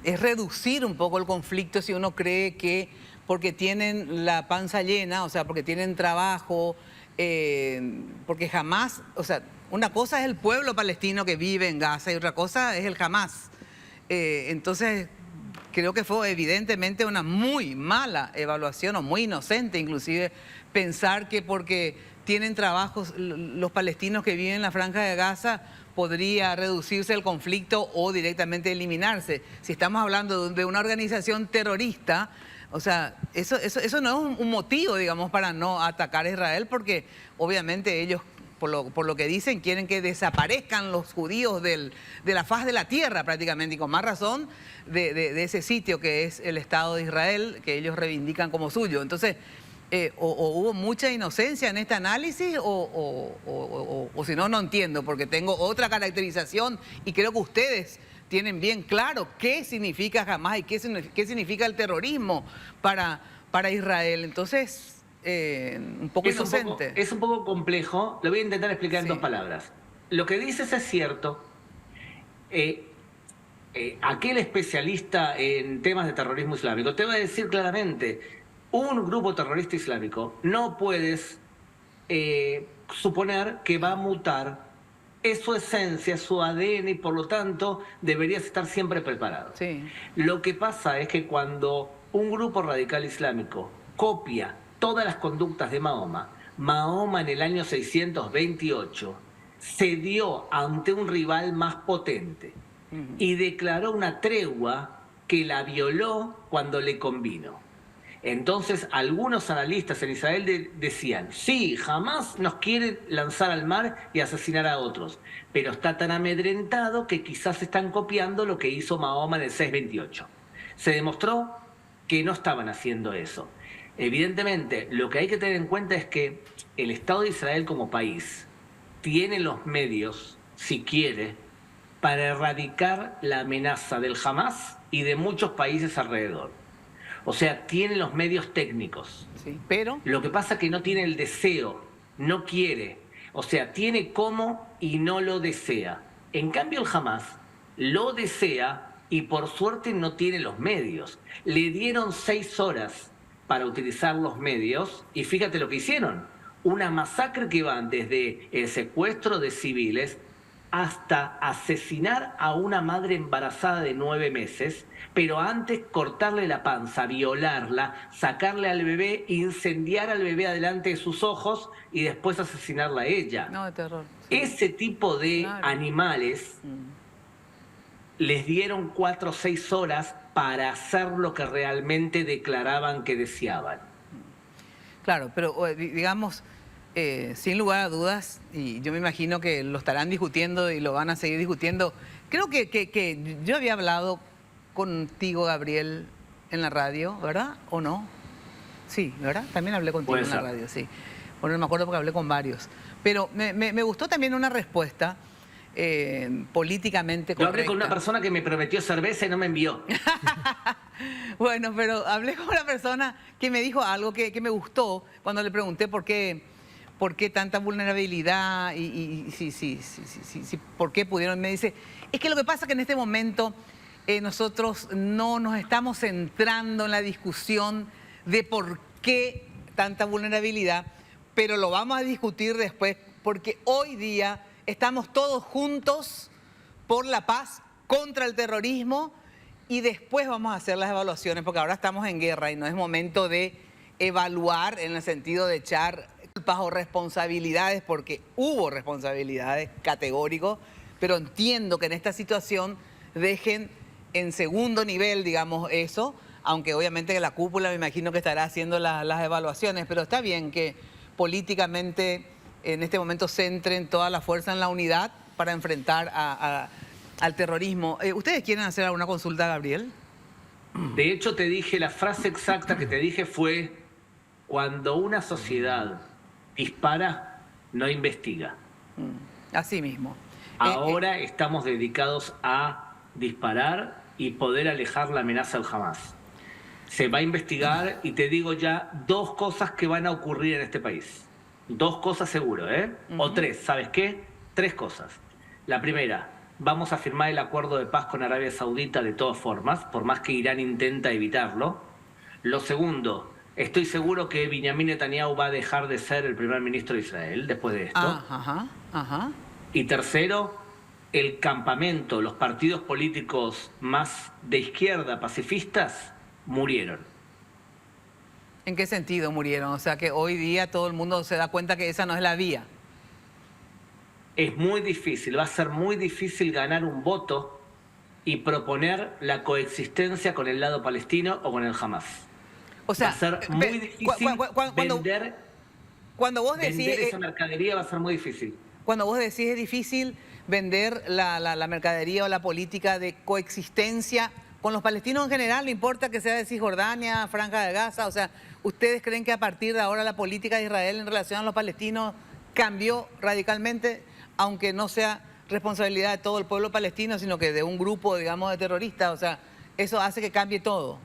es reducir un poco el conflicto si uno cree que porque tienen la panza llena, o sea, porque tienen trabajo, porque jamás, o sea, una cosa es el pueblo palestino que vive en Gaza y otra cosa es el Hamas. Entonces, creo que fue evidentemente una muy mala evaluación o muy inocente inclusive pensar que porque tienen trabajos los palestinos que viven en la Franja de Gaza podría reducirse el conflicto o directamente eliminarse. Si estamos hablando de una organización terrorista, o sea, eso no es un motivo, digamos, para no atacar a Israel, porque obviamente ellos, por lo que dicen, quieren que desaparezcan los judíos de la faz de la tierra prácticamente, y con más razón de ese sitio que es el Estado de Israel, que ellos reivindican como suyo. Entonces, o hubo mucha inocencia en este análisis o si no, no entiendo, porque tengo otra caracterización y creo que ustedes tienen bien claro qué significa Hamas y qué significa el terrorismo para Israel. Entonces, un poco inocente. Es un poco complejo, lo voy a intentar explicar en 2 palabras. Lo que dices es cierto. Aquel especialista en temas de terrorismo islámico te va a decir claramente, un grupo terrorista islámico no puedes suponer que va a mutar, es su esencia, es su ADN y por lo tanto deberías estar siempre preparado. Sí. Lo que pasa es que cuando un grupo radical islámico copia todas las conductas de Mahoma, Mahoma en el año 628 cedió ante un rival más potente y declaró una tregua que la violó cuando le convino. Entonces, algunos analistas en Israel decían, sí, jamás nos quiere lanzar al mar y asesinar a otros, pero está tan amedrentado que quizás están copiando lo que hizo Mahoma en el 628. Se demostró que no estaban haciendo eso. Evidentemente, lo que hay que tener en cuenta es que el Estado de Israel como país tiene los medios, si quiere, para erradicar la amenaza del Hamas y de muchos países alrededor. O sea, tiene los medios técnicos. Sí, pero lo que pasa es que no tiene el deseo, no quiere. O sea, tiene cómo y no lo desea. En cambio, el Hamas lo desea y por suerte no tiene los medios. Le dieron 6 horas para utilizar los medios y fíjate lo que hicieron. Una masacre que van desde el secuestro de civiles hasta asesinar a una madre embarazada de 9 meses, pero antes cortarle la panza, violarla, sacarle al bebé, incendiar al bebé delante de sus ojos y después asesinarla a ella. No, de terror. Sí. Ese tipo de animales les dieron 4 o 6 horas para hacer lo que realmente declaraban que deseaban. Claro, pero digamos, sin lugar a dudas, y yo me imagino que lo estarán discutiendo y lo van a seguir discutiendo, creo que yo había hablado contigo, Gabriel, en la radio, ¿verdad? ¿O no? Sí, ¿verdad? También hablé contigo en la radio, sí. Bueno, no me acuerdo porque hablé con varios. Pero me gustó también una respuesta políticamente correcta. Yo hablé con una persona que me prometió cerveza y no me envió. Bueno, pero hablé con una persona que me dijo algo que me gustó cuando le pregunté por qué tanta vulnerabilidad y por qué pudieron. Me dice, es que lo que pasa es que en este momento nosotros no nos estamos centrando en la discusión de por qué tanta vulnerabilidad, pero lo vamos a discutir después, porque hoy día estamos todos juntos por la paz, contra el terrorismo, y después vamos a hacer las evaluaciones, porque ahora estamos en guerra y no es momento de evaluar en el sentido de echar culpas o responsabilidades, porque hubo responsabilidades categóricos, pero entiendo que en esta situación dejen en segundo nivel, digamos, eso, aunque obviamente que la cúpula me imagino que estará haciendo las evaluaciones, pero está bien que políticamente en este momento centren toda la fuerza en la unidad para enfrentar al terrorismo. ¿Ustedes quieren hacer alguna consulta, Gabriel? De hecho, te dije, la frase exacta que te dije fue, cuando una sociedad dispara, no investiga. Así mismo. Ahora estamos dedicados a disparar y poder alejar la amenaza del Hamas. Se va a investigar y te digo ya 2 cosas que van a ocurrir en este país. 2 cosas seguro, ¿eh? O 3, ¿sabes qué? 3 cosas. La primera, vamos a firmar el acuerdo de paz con Arabia Saudita de todas formas, por más que Irán intenta evitarlo. Lo segundo, estoy seguro que Benjamin Netanyahu va a dejar de ser el primer ministro de Israel después de esto. Y tercero, el campamento, los partidos políticos más de izquierda, pacifistas, murieron. ¿En qué sentido murieron? O sea, que hoy día todo el mundo se da cuenta que esa no es la vía. Es muy difícil, va a ser muy difícil ganar un voto y proponer la coexistencia con el lado palestino o con el Hamas. O sea, va a ser muy difícil cuando vos decís, vender esa mercadería, va a ser muy difícil. Cuando vos decís es difícil vender la mercadería o la política de coexistencia con los palestinos en general, no importa que sea de Cisjordania, Franja de Gaza, o sea, ¿ustedes creen que a partir de ahora la política de Israel en relación a los palestinos cambió radicalmente, aunque no sea responsabilidad de todo el pueblo palestino, sino que de un grupo, digamos, de terroristas? O sea, eso hace que cambie todo.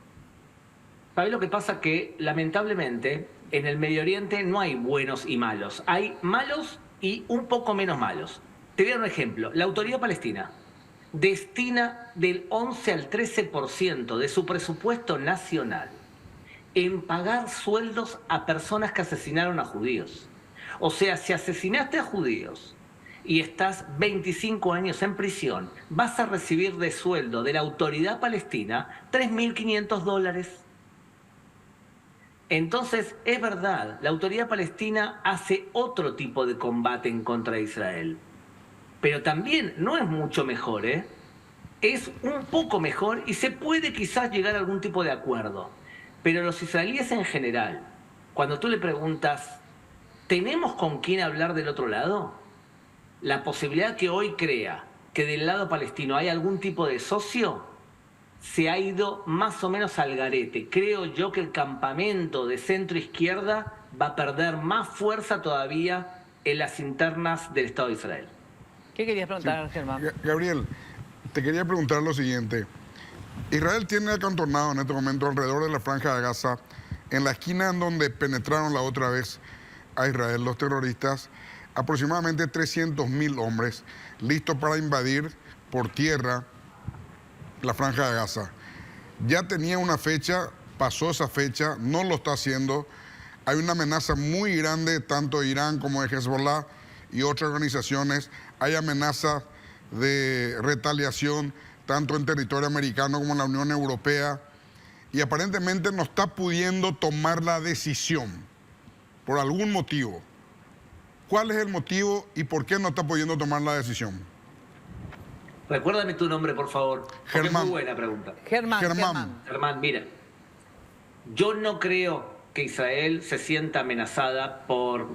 ¿Sabes lo que pasa? Que lamentablemente en el Medio Oriente no hay buenos y malos. Hay malos y un poco menos malos. Te voy a dar un ejemplo. La Autoridad Palestina destina del 11 al 13% de su presupuesto nacional en pagar sueldos a personas que asesinaron a judíos. O sea, si asesinaste a judíos y estás 25 años en prisión, vas a recibir de sueldo de la Autoridad Palestina $3.500. Entonces, es verdad, la Autoridad Palestina hace otro tipo de combate en contra de Israel. Pero también no es mucho mejor, ¿eh? Es un poco mejor y se puede quizás llegar a algún tipo de acuerdo. Pero los israelíes en general, cuando tú le preguntas, ¿tenemos con quién hablar del otro lado? La posibilidad que hoy crea que del lado palestino hay algún tipo de socio se ha ido más o menos al garete. Creo yo que el campamento de centro-izquierda va a perder más fuerza todavía en las internas del Estado de Israel. ¿Qué querías preguntar, Germán? Gabriel, te quería preguntar lo siguiente. Israel tiene acantonado en este momento alrededor de la Franja de Gaza, en la esquina en donde penetraron la otra vez a Israel los terroristas, aproximadamente 300.000 hombres listos para invadir por tierra la Franja de Gaza. Ya tenía una fecha, pasó esa fecha, no lo está haciendo. Hay una amenaza muy grande, tanto de Irán como de Hezbollah y otras organizaciones. Hay amenaza de retaliación, tanto en territorio americano como en la Unión Europea. Y aparentemente no está pudiendo tomar la decisión, por algún motivo. ¿Cuál es el motivo y por qué no está pudiendo tomar la decisión? Recuérdame tu nombre, por favor. Germán. Es muy buena pregunta. Germán, mira. Yo no creo que Israel se sienta amenazada por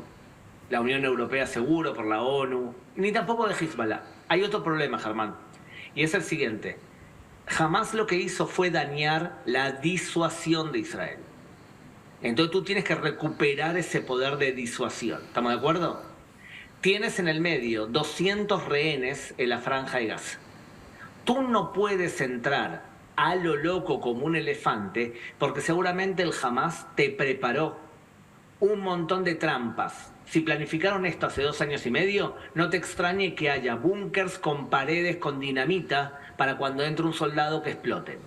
la Unión Europea, seguro, por la ONU, ni tampoco de Hezbollah. Hay otro problema, Germán, y es el siguiente. Jamás lo que hizo fue dañar la disuasión de Israel. Entonces tú tienes que recuperar ese poder de disuasión. ¿Estamos de acuerdo? Tienes en el medio 200 rehenes en la Franja de Gaza. Tú no puedes entrar a lo loco como un elefante porque seguramente el Hamas te preparó un montón de trampas. Si planificaron esto hace 2 años y medio, no te extrañe que haya búnkers con paredes con dinamita para cuando entre un soldado que exploten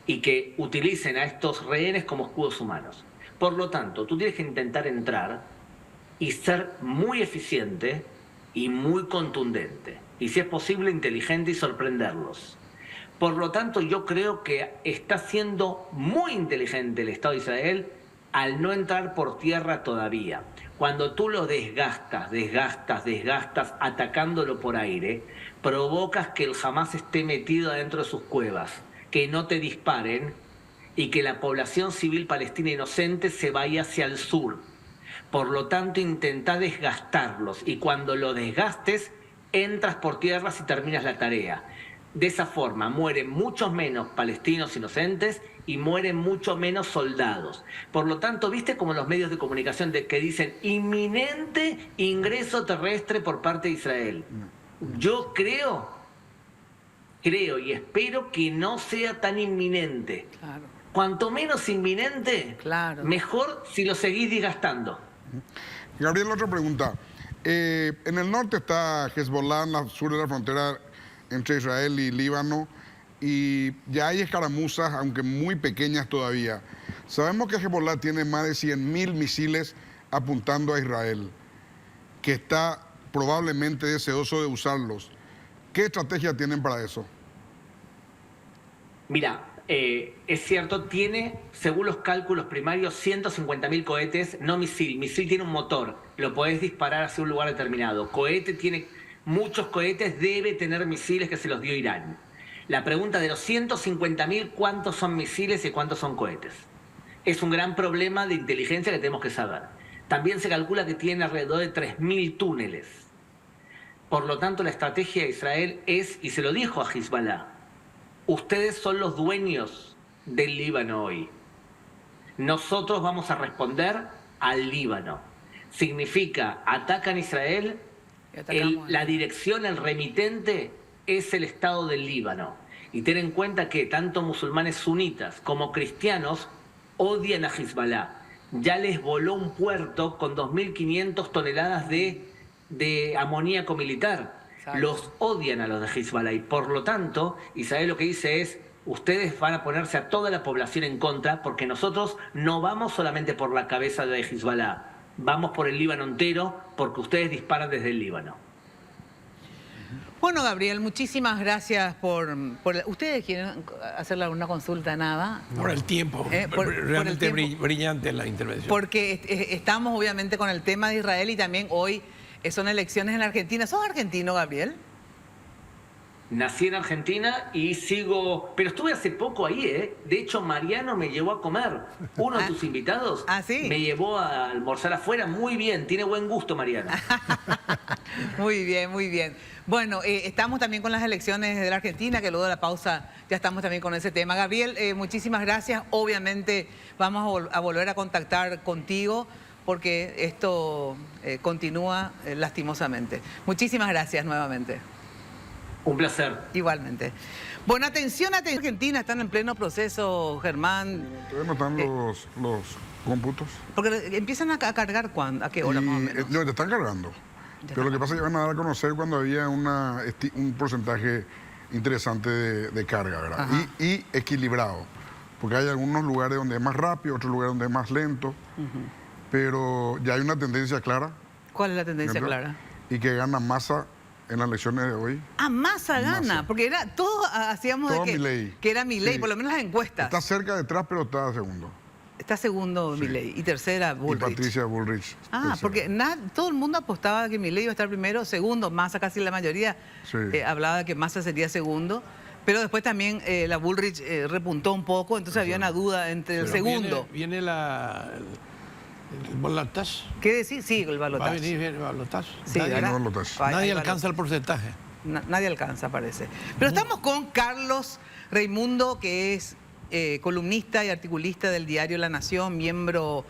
y que utilicen a estos rehenes como escudos humanos. Por lo tanto, tú tienes que intentar entrar y ser muy eficiente y muy contundente. Y si es posible, inteligente y sorprenderlos. Por lo tanto, yo creo que está siendo muy inteligente el Estado de Israel al no entrar por tierra todavía. Cuando tú lo desgastas, atacándolo por aire, provocas que el Hamas esté metido adentro de sus cuevas, que no te disparen y que la población civil palestina inocente se vaya hacia el sur. Por lo tanto, intenta desgastarlos y cuando lo desgastes, entras por tierras y terminas la tarea. De esa forma mueren muchos menos palestinos inocentes y mueren mucho menos soldados. Por lo tanto, ¿viste como los medios de comunicación que dicen inminente ingreso terrestre por parte de Israel? Yo creo y espero que no sea tan inminente. Claro. Cuanto menos inminente, mejor si lo seguís desgastando. Gabriel, otra pregunta. En el norte está Hezbollah, en el sur de la frontera entre Israel y Líbano, y ya hay escaramuzas, aunque muy pequeñas todavía. Sabemos que Hezbollah tiene más de 100.000 misiles apuntando a Israel, que está probablemente deseoso de usarlos. ¿Qué estrategia tienen para eso? Mira, es cierto, tiene, según los cálculos primarios, 150.000 cohetes, no misil. Misil tiene un motor, lo podés disparar hacia un lugar determinado. Cohete tiene muchos cohetes, debe tener misiles que se los dio Irán. La pregunta de los 150.000, ¿cuántos son misiles y cuántos son cohetes? Es un gran problema de inteligencia que tenemos que saber. También se calcula que tiene alrededor de 3.000 túneles. Por lo tanto, la estrategia de Israel es, y se lo dijo a Hezbollah, ustedes son los dueños del Líbano hoy. Nosotros vamos a responder al Líbano. Significa, atacan a Israel, la dirección, el remitente es el Estado del Líbano. Y ten en cuenta que tanto musulmanes sunitas como cristianos odian a Hezbollah. Ya les voló un puerto con 2.500 toneladas de amoníaco militar. Los odian a los de Hezbollah y por lo tanto Israel lo que dice es: ustedes van a ponerse a toda la población en contra, porque nosotros no vamos solamente por la cabeza de Hezbollah, vamos por el Líbano entero, porque ustedes disparan desde el Líbano. Bueno, Gabriel, muchísimas gracias por ¿Ustedes quieren hacerle alguna consulta? Nada. Por el tiempo. Realmente brillante la intervención. Porque estamos obviamente con el tema de Israel y también hoy son elecciones en la Argentina. ¿Sos argentino, Gabriel? Nací en Argentina y sigo... Pero estuve hace poco ahí, ¿eh? De hecho, Mariano me llevó a comer. Uno de tus invitados ¿sí? Me llevó a almorzar afuera. Muy bien, tiene buen gusto, Mariano. Muy bien, muy bien. Bueno, estamos también con las elecciones de la Argentina, que luego de la pausa ya estamos también con ese tema. Gabriel, muchísimas gracias. Obviamente vamos a volver a contactar contigo porque esto continúa lastimosamente. Muchísimas gracias nuevamente. Un placer. Igualmente. Bueno, atención, Argentina, están en pleno proceso, Germán. Todavía no están los cómputos. Porque empiezan a cargar, ¿cuándo? ¿A qué hora más o menos? No, te están cargando. Pero lo que pasa es que van a dar a conocer cuando había un porcentaje interesante de carga, ¿verdad? Y equilibrado. Porque hay algunos lugares donde es más rápido, otros lugares donde es más lento. Pero ya hay una tendencia clara. ¿Cuál es la tendencia clara? Y que gana Massa en las elecciones de hoy. Ah, Massa gana, porque todos hacíamos todo de que era Milei, por lo menos las encuestas. Está cerca detrás, pero está segundo. Está segundo Milei y tercera Bullrich. Y Patricia Bullrich. Ah, porque todo el mundo apostaba que Milei iba a estar primero, segundo. Massa, casi la mayoría hablaba de que Massa sería segundo. Pero después también la Bullrich repuntó un poco, entonces había una duda entre el segundo. Viene el balotaje. ¿Qué decir? Sí, el balotaje. Va a venir el balotaje. Sí, nadie alcanza el porcentaje. Nadie alcanza, parece. Pero estamos con Carlos Raimundo, que es columnista y articulista del diario La Nación, miembro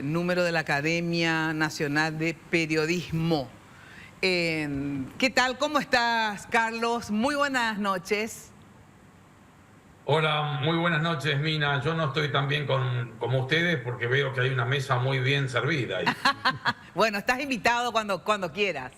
número de la Academia Nacional de Periodismo. ¿Qué tal? ¿Cómo estás, Carlos? Muy buenas noches. Hola, muy buenas noches, Mina. Yo no estoy tan bien como ustedes porque veo que hay una mesa muy bien servida ahí. Bueno, estás invitado cuando quieras.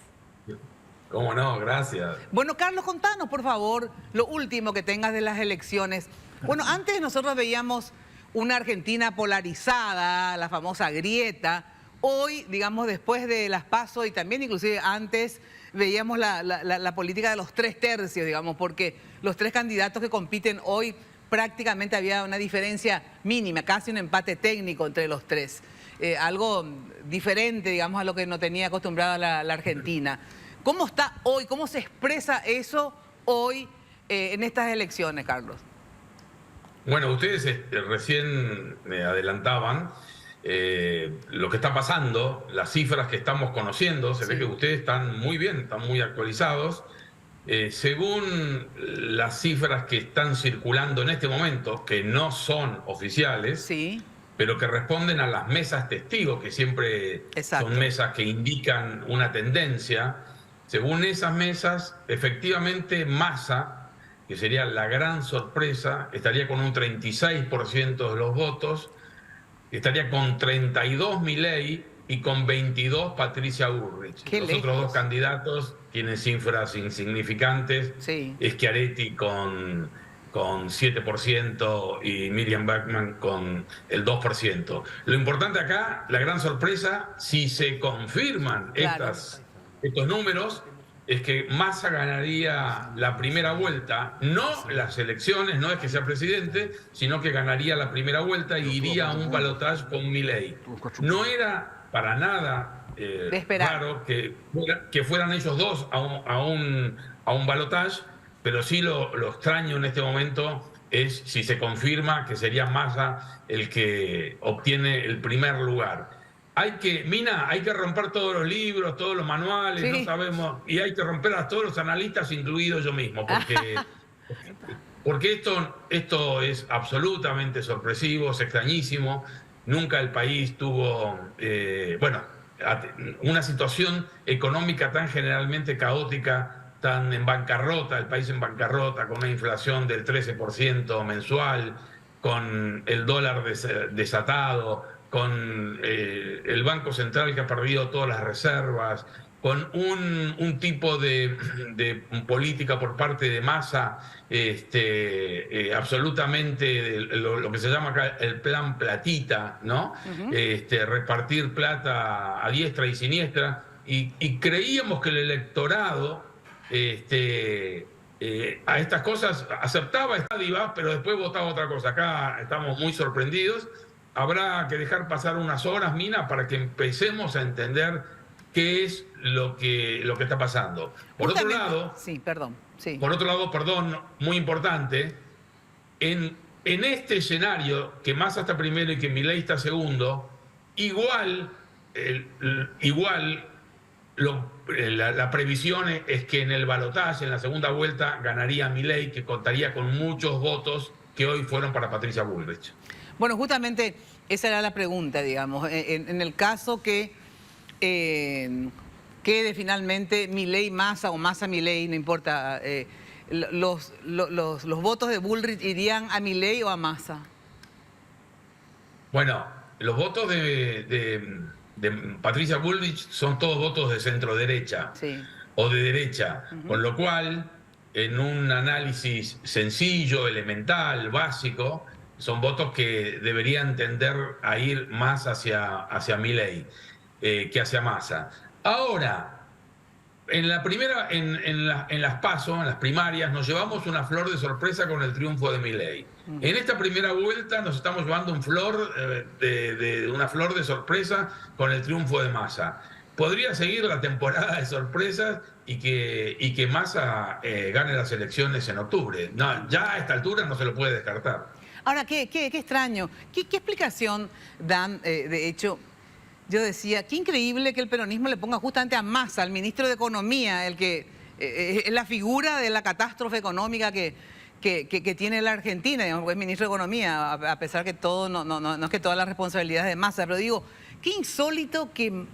¿Cómo no? Gracias. Bueno, Carlos, contanos, por favor, lo último que tengas de las elecciones. Bueno, antes nosotros veíamos una Argentina polarizada, la famosa grieta. Hoy, digamos, después de las PASO y también inclusive antes, veíamos la política de los 3 tercios, digamos, porque los 3 candidatos que compiten hoy prácticamente había una diferencia mínima, casi un empate técnico entre los 3. Algo diferente, digamos, a lo que no tenía acostumbrada la Argentina. ¿Cómo está hoy? ¿Cómo se expresa eso hoy en estas elecciones, Carlos? Bueno, ustedes recién me adelantaban lo que está pasando, las cifras que estamos conociendo. Se ve que ustedes están muy bien, están muy actualizados. Según las cifras que están circulando en este momento, que no son oficiales, sí, pero que responden a las mesas testigos, que siempre son mesas que indican una tendencia, según esas mesas, efectivamente Massa, que sería la gran sorpresa, estaría con un 36% de los votos, estaría con 32 Milei y con 22 Patricia Bullrich. Los otros dos candidatos tienen cifras insignificantes. Sí. Schiaretti con 7% y Miriam Bachmann con el 2%. Lo importante acá, la gran sorpresa, si se confirman estos números, es que Massa ganaría la primera vuelta, no las elecciones, no es que sea presidente, sino que ganaría la primera vuelta y iría a un balotaje con Milei. No era para nada raro que fueran ellos dos a un balotaje, pero sí lo extraño en este momento es si se confirma que sería Massa el que obtiene el primer lugar. Hay que romper todos los libros, todos los manuales, no sabemos, y hay que romper a todos los analistas, incluido yo mismo, porque esto es absolutamente sorpresivo, es extrañísimo. Nunca el país tuvo, una situación económica tan generalmente caótica, tan en bancarrota, el país en bancarrota, con una inflación del 13% mensual, con el dólar desatado, con el Banco Central que ha perdido todas las reservas, con un tipo de política por parte de Massa absolutamente lo que se llama acá el plan platita, ¿no? Repartir plata a diestra y siniestra, y creíamos que el electorado a estas cosas aceptaba esta diva, pero después votaba otra cosa. Acá estamos muy sorprendidos. Habrá que dejar pasar unas horas, Mina, para que empecemos a entender qué es lo que está pasando. Por otro lado, muy importante, en este escenario, que Massa está primero y que Milei está segundo, la previsión es que en el balotaje, en la segunda vuelta, ganaría Milei, que contaría con muchos votos que hoy fueron para Patricia Bullrich. Bueno, justamente esa era la pregunta, digamos. En el caso que quede finalmente Milei Massa o Massa Milei, no importa, los votos de Bullrich irían a Milei o a Massa. Bueno, los votos de Patricia Bullrich son todos votos de centro derecha o de derecha, con lo cual, en un análisis sencillo, elemental, básico, son votos que deberían tender a ir más hacia Milei que hacia Massa. Ahora, en las PASO, en las primarias, nos llevamos una flor de sorpresa con el triunfo de Milei. En esta primera vuelta nos estamos llevando una flor de sorpresa con el triunfo de Massa. Podría seguir la temporada de sorpresas y que Massa gane las elecciones en octubre. No, ya a esta altura no se lo puede descartar. Ahora, qué extraño. ¿Qué explicación dan? De hecho, yo decía, qué increíble que el peronismo le ponga justamente a Massa, al ministro de Economía, el que es la figura de la catástrofe económica que tiene la Argentina, digamos, es ministro de Economía, a pesar que todo no es que todas las responsabilidades de Massa, pero digo, qué insólito que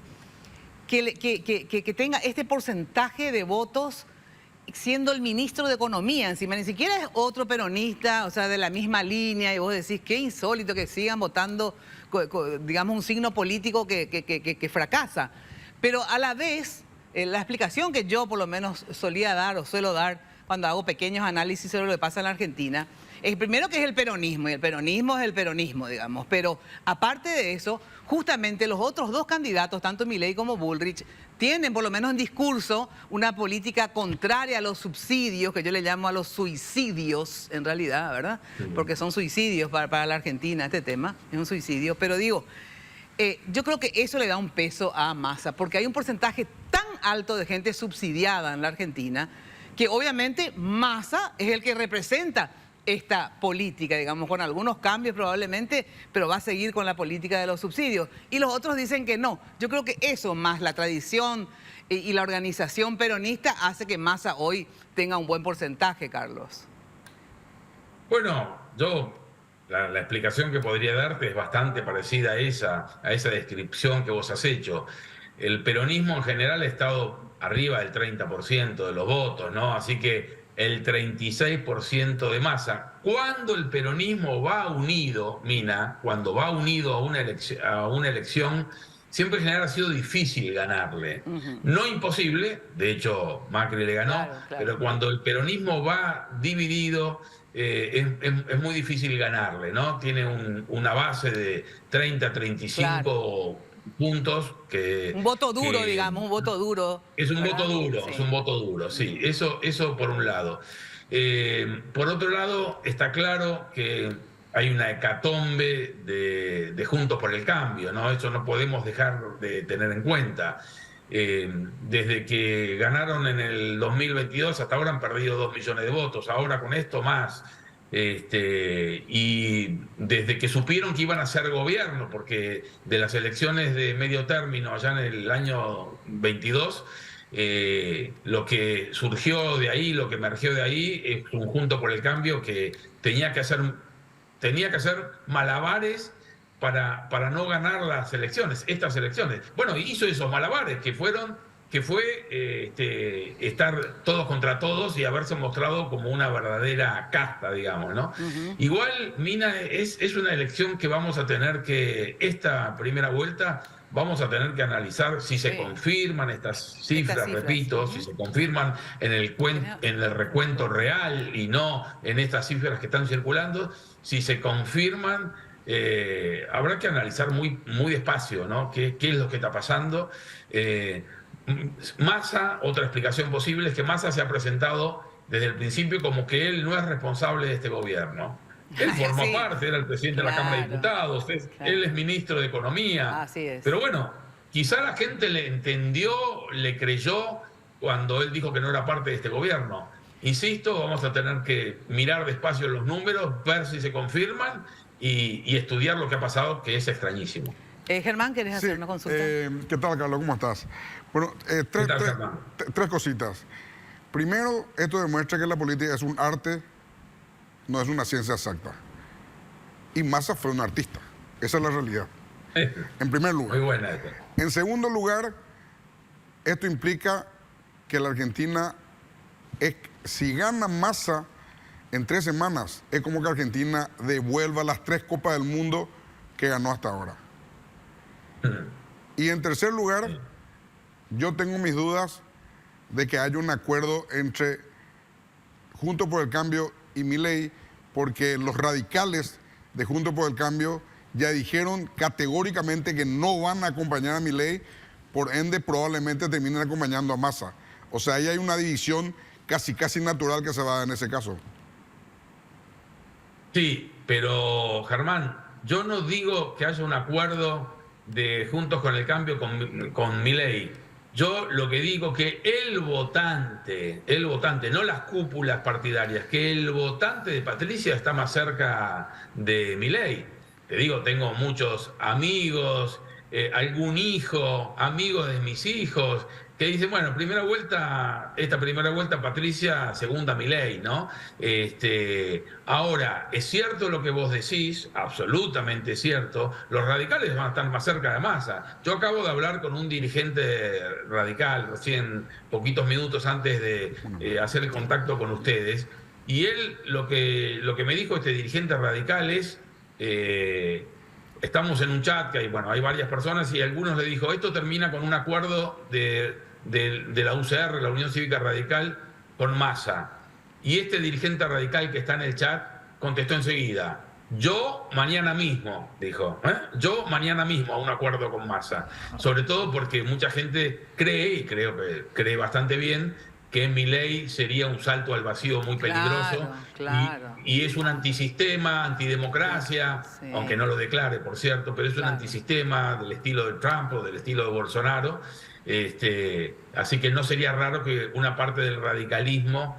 tenga este porcentaje de votos siendo el ministro de Economía encima, ni siquiera es otro peronista, o sea, de la misma línea, y vos decís, qué insólito que sigan votando, digamos, un signo político que fracasa. Pero a la vez, la explicación que yo por lo menos solía dar o suelo dar cuando hago pequeños análisis sobre lo que pasa en la Argentina, es primero que es el peronismo, y el peronismo es el peronismo, digamos, pero aparte de eso, justamente los otros dos candidatos, tanto Milei como Bullrich, tienen por lo menos en discurso una política contraria a los subsidios, que yo le llamo a los suicidios, en realidad, ¿verdad? Porque son suicidios para la Argentina, este tema, es un suicidio, pero digo, yo creo que eso le da un peso a Massa, porque hay un porcentaje tan alto de gente subsidiada en la Argentina, que obviamente Massa es el que representa esta política, digamos, con algunos cambios probablemente, pero va a seguir con la política de los subsidios. Y los otros dicen que no. Yo creo que eso, más la tradición y la organización peronista, hace que Massa hoy tenga un buen porcentaje, Carlos. Bueno, la explicación que podría darte es bastante parecida a esa descripción que vos has hecho. El peronismo en general ha estado arriba del 30% de los votos, ¿no? Así que el 36% de Massa. Cuando el peronismo va unido, Mina, cuando va unido a una elección, siempre en general ha sido difícil ganarle. No imposible, de hecho Macri le ganó, claro. Pero cuando el peronismo va dividido, es muy difícil ganarle, ¿no? Tiene una base de 30, 35 puntos que... Un voto duro, digamos, un voto duro. Es un voto duro, sí. Es un voto duro, sí. Eso por un lado. Por otro lado, está claro que hay una hecatombe de Juntos por el Cambio, ¿no? Eso no podemos dejar de tener en cuenta. Desde que ganaron en el 2022 hasta ahora han perdido 2 millones de votos, ahora con esto más. Y desde que supieron que iban a ser gobierno, porque de las elecciones de medio término allá en el año 22, lo que surgió de ahí, lo que emergió de ahí, es un Juntos por el Cambio que tenía que hacer malabares para no ganar las elecciones, estas elecciones. Bueno, hizo esos malabares que fue estar todos contra todos y haberse mostrado como una verdadera casta, digamos, ¿no? Igual, Mina, es una elección que vamos a tener que, esta primera vuelta, vamos a tener que analizar si se confirman estas cifras, repito, si se confirman en el recuento real y no en estas cifras que están circulando, si se confirman. Habrá que analizar muy despacio, ¿no? ¿Qué es lo que está pasando? Massa, otra explicación posible es que Massa se ha presentado desde el principio como que él no es responsable de este gobierno. Él formó parte, era el presidente de la Cámara de Diputados, él es ministro de Economía. Así es. Pero bueno, quizá la gente le entendió, le creyó cuando él dijo que no era parte de este gobierno. Insisto, vamos a tener que mirar despacio los números, ver si se confirman y estudiar lo que ha pasado, que es extrañísimo. Germán, ¿querés hacer una consulta? ¿Qué tal, Carlos? ¿Cómo estás? Bueno, tres cositas. Primero, esto demuestra que la política es un arte, no es una ciencia exacta. Y Massa fue un artista. Esa es la realidad. En primer lugar. Muy buena. En segundo lugar, esto implica que la Argentina, si gana Massa en 3 semanas, es como que Argentina devuelva las 3 Copas del Mundo que ganó hasta ahora. Y en tercer lugar, yo tengo mis dudas de que haya un acuerdo entre Juntos por el Cambio y Milei, porque los radicales de Juntos por el Cambio ya dijeron categóricamente que no van a acompañar a Milei, por ende probablemente terminen acompañando a Massa. O sea, ahí hay una división casi natural que se va a dar en ese caso. Sí, pero Germán, yo no digo que haya un acuerdo de Juntos con el Cambio con Milei. Yo lo que digo que el votante, no las cúpulas partidarias, que el votante de Patricia está más cerca de Milei. Te digo, tengo muchos amigos, algún hijo, amigos de mis hijos, que dicen, bueno, esta primera vuelta Patricia, segunda Milei, ¿no? Ahora, es cierto lo que vos decís, absolutamente cierto, los radicales van a estar más cerca de Massa. Yo acabo de hablar con un dirigente radical, recién poquitos minutos antes de hacer el contacto con ustedes, y él lo que me dijo este dirigente radical es, estamos en un chat que hay varias personas, y algunos le dijo, esto termina con un acuerdo de la UCR, la Unión Cívica Radical, con Massa. Y este dirigente radical que está en el chat contestó enseguida, yo mañana mismo, dijo, yo mañana mismo a un acuerdo con Massa. Sobre todo porque mucha gente cree, y creo que cree bastante bien, que Milei sería un salto al vacío muy peligroso. Claro. Y es un antisistema, antidemocracia, aunque no lo declare, por cierto, pero es un antisistema del estilo de Trump o del estilo de Bolsonaro. Así que no sería raro que una parte del radicalismo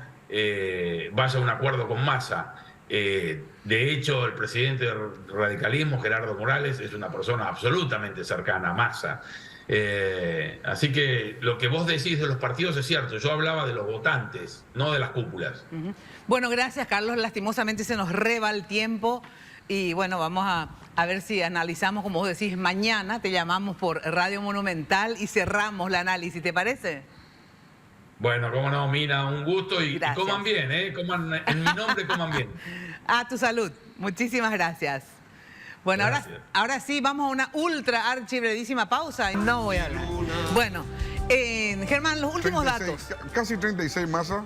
vaya a un acuerdo con Massa. De hecho, el presidente del radicalismo, Gerardo Morales, es una persona absolutamente cercana a Massa. Así que lo que vos decís de los partidos es cierto. Yo hablaba de los votantes, no de las cúpulas. Bueno, gracias, Carlos. Lastimosamente se nos reba el tiempo. Y bueno, vamos a ver si analizamos, como vos decís, mañana te llamamos por Radio Monumental y cerramos el análisis, ¿te parece? Bueno, cómo no, Mina, un gusto y coman bien, coman, en mi nombre coman bien. A tu salud. Muchísimas gracias. Bueno, ahora sí, vamos a una ultra archibrevísima pausa y no voy a hablar. Bueno, Germán, los últimos 36, datos. Casi 36 Massa.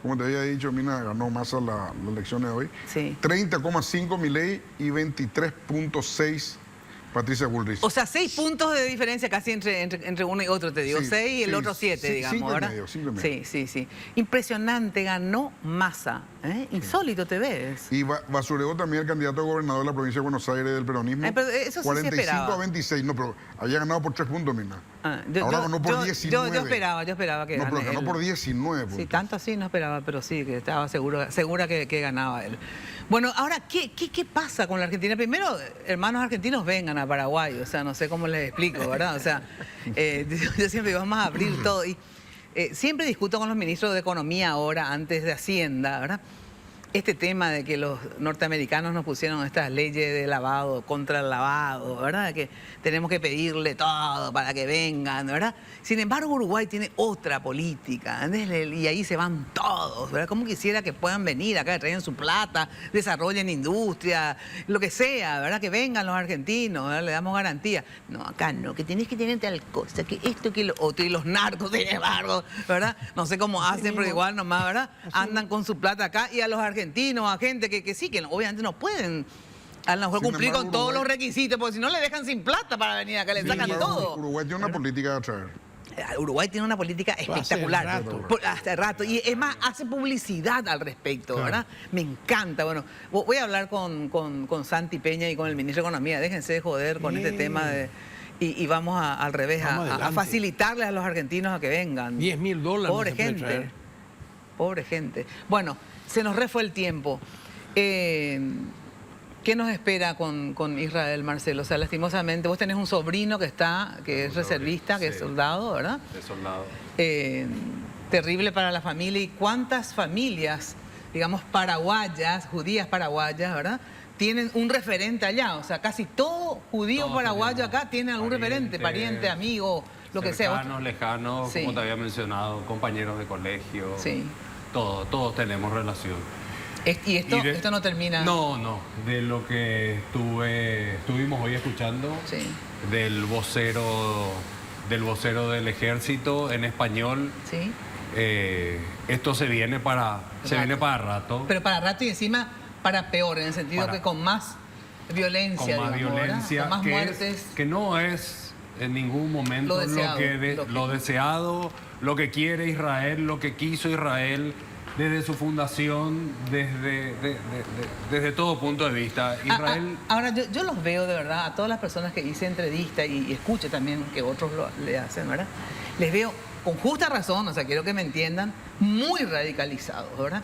Como te había dicho, Mina ganó Massa las elecciones de hoy. Sí. 30,5 Milei y 23,6 Patricia Bullrich. O sea, 6 puntos de diferencia casi entre uno y otro, te digo. 6 y el otro 7, digamos. 5 y ¿verdad? medio, 5 y medio. Sí. Impresionante, ganó Massa. Insólito te ves. Y basureó también el candidato a gobernador de la provincia de Buenos Aires del peronismo. Pero eso sí 45 se esperaba. a 26. No, pero había ganado por 3 puntos, Mina. Ahora ganó por 19. Yo esperaba que gane. No, pero ganó él. por 19 puntos. Sí, tanto así no esperaba, pero sí, que estaba segura que ganaba él. Bueno, ahora, ¿qué pasa con la Argentina? Primero, hermanos argentinos, vengan a Paraguay. O sea, no sé cómo les explico, ¿verdad? O sea, yo siempre digo, vamos a abrir todo. Y siempre discuto con los ministros de Economía ahora, antes de Hacienda, ¿verdad? Este tema de que los norteamericanos nos pusieron estas leyes de lavado, contra el lavado, ¿verdad? Que tenemos que pedirle todo para que vengan, ¿verdad? Sin embargo, Uruguay tiene otra política, ¿entendés? Y ahí se van todos, ¿verdad? Como quisiera que puedan venir acá, traigan su plata, desarrollen industria, lo que sea, ¿verdad? Que vengan los argentinos, ¿verdad? Le damos garantía. No, acá no, que tienes que tener tal cosa, que esto, que lo otro, y los narcos, sin embargo, ¿verdad? No sé cómo hacen, pero igual nomás, ¿verdad? Andan con su plata acá y a los argentinos, a gente que sí, que obviamente no pueden a lo mejor cumplir con todos los requisitos, porque si no le dejan sin plata para venir acá, le sacan todo. Uruguay tiene una política de atraer. Uruguay tiene una política espectacular. Hace rato. Y es más, hace publicidad al respecto, ¿verdad? Me encanta. Bueno, voy a hablar con Santi Peña y con el ministro de Economía. Déjense de joder con este tema de... Y vamos al revés, a facilitarles a los argentinos a que vengan. $10.000. Pobre gente. Pobre gente. Bueno, se nos fue el tiempo. ¿Qué nos espera con Israel, Marcelo? O sea, lastimosamente, vos tenés un sobrino que es reservista, que es soldado, ¿verdad? Es soldado. Terrible para la familia. ¿Y cuántas familias, digamos, paraguayas, judías paraguayas, ¿verdad?, tienen un referente allá? O sea, casi todo judío paraguayo acá tiene algún referente, pariente, amigo, lo que sea. Cercanos, lejanos, como te había mencionado, compañeros de colegio. Sí. Todos tenemos relación. ¿Y esto no termina? No. De lo que estuvimos hoy escuchando, del vocero del ejército en español, esto se viene para rato. Pero para rato y encima para peor, en el sentido que con más violencia. Con más violencia, con más muertes. Que no es en ningún momento lo deseado, lo que quiere Israel, lo que quiso Israel desde su fundación, desde todo punto de vista. Israel... Ahora, yo los veo de verdad, a todas las personas que hice entrevista y escucho también que otros le hacen, ¿verdad? Les veo con justa razón, o sea, quiero que me entiendan, muy radicalizados, ¿verdad?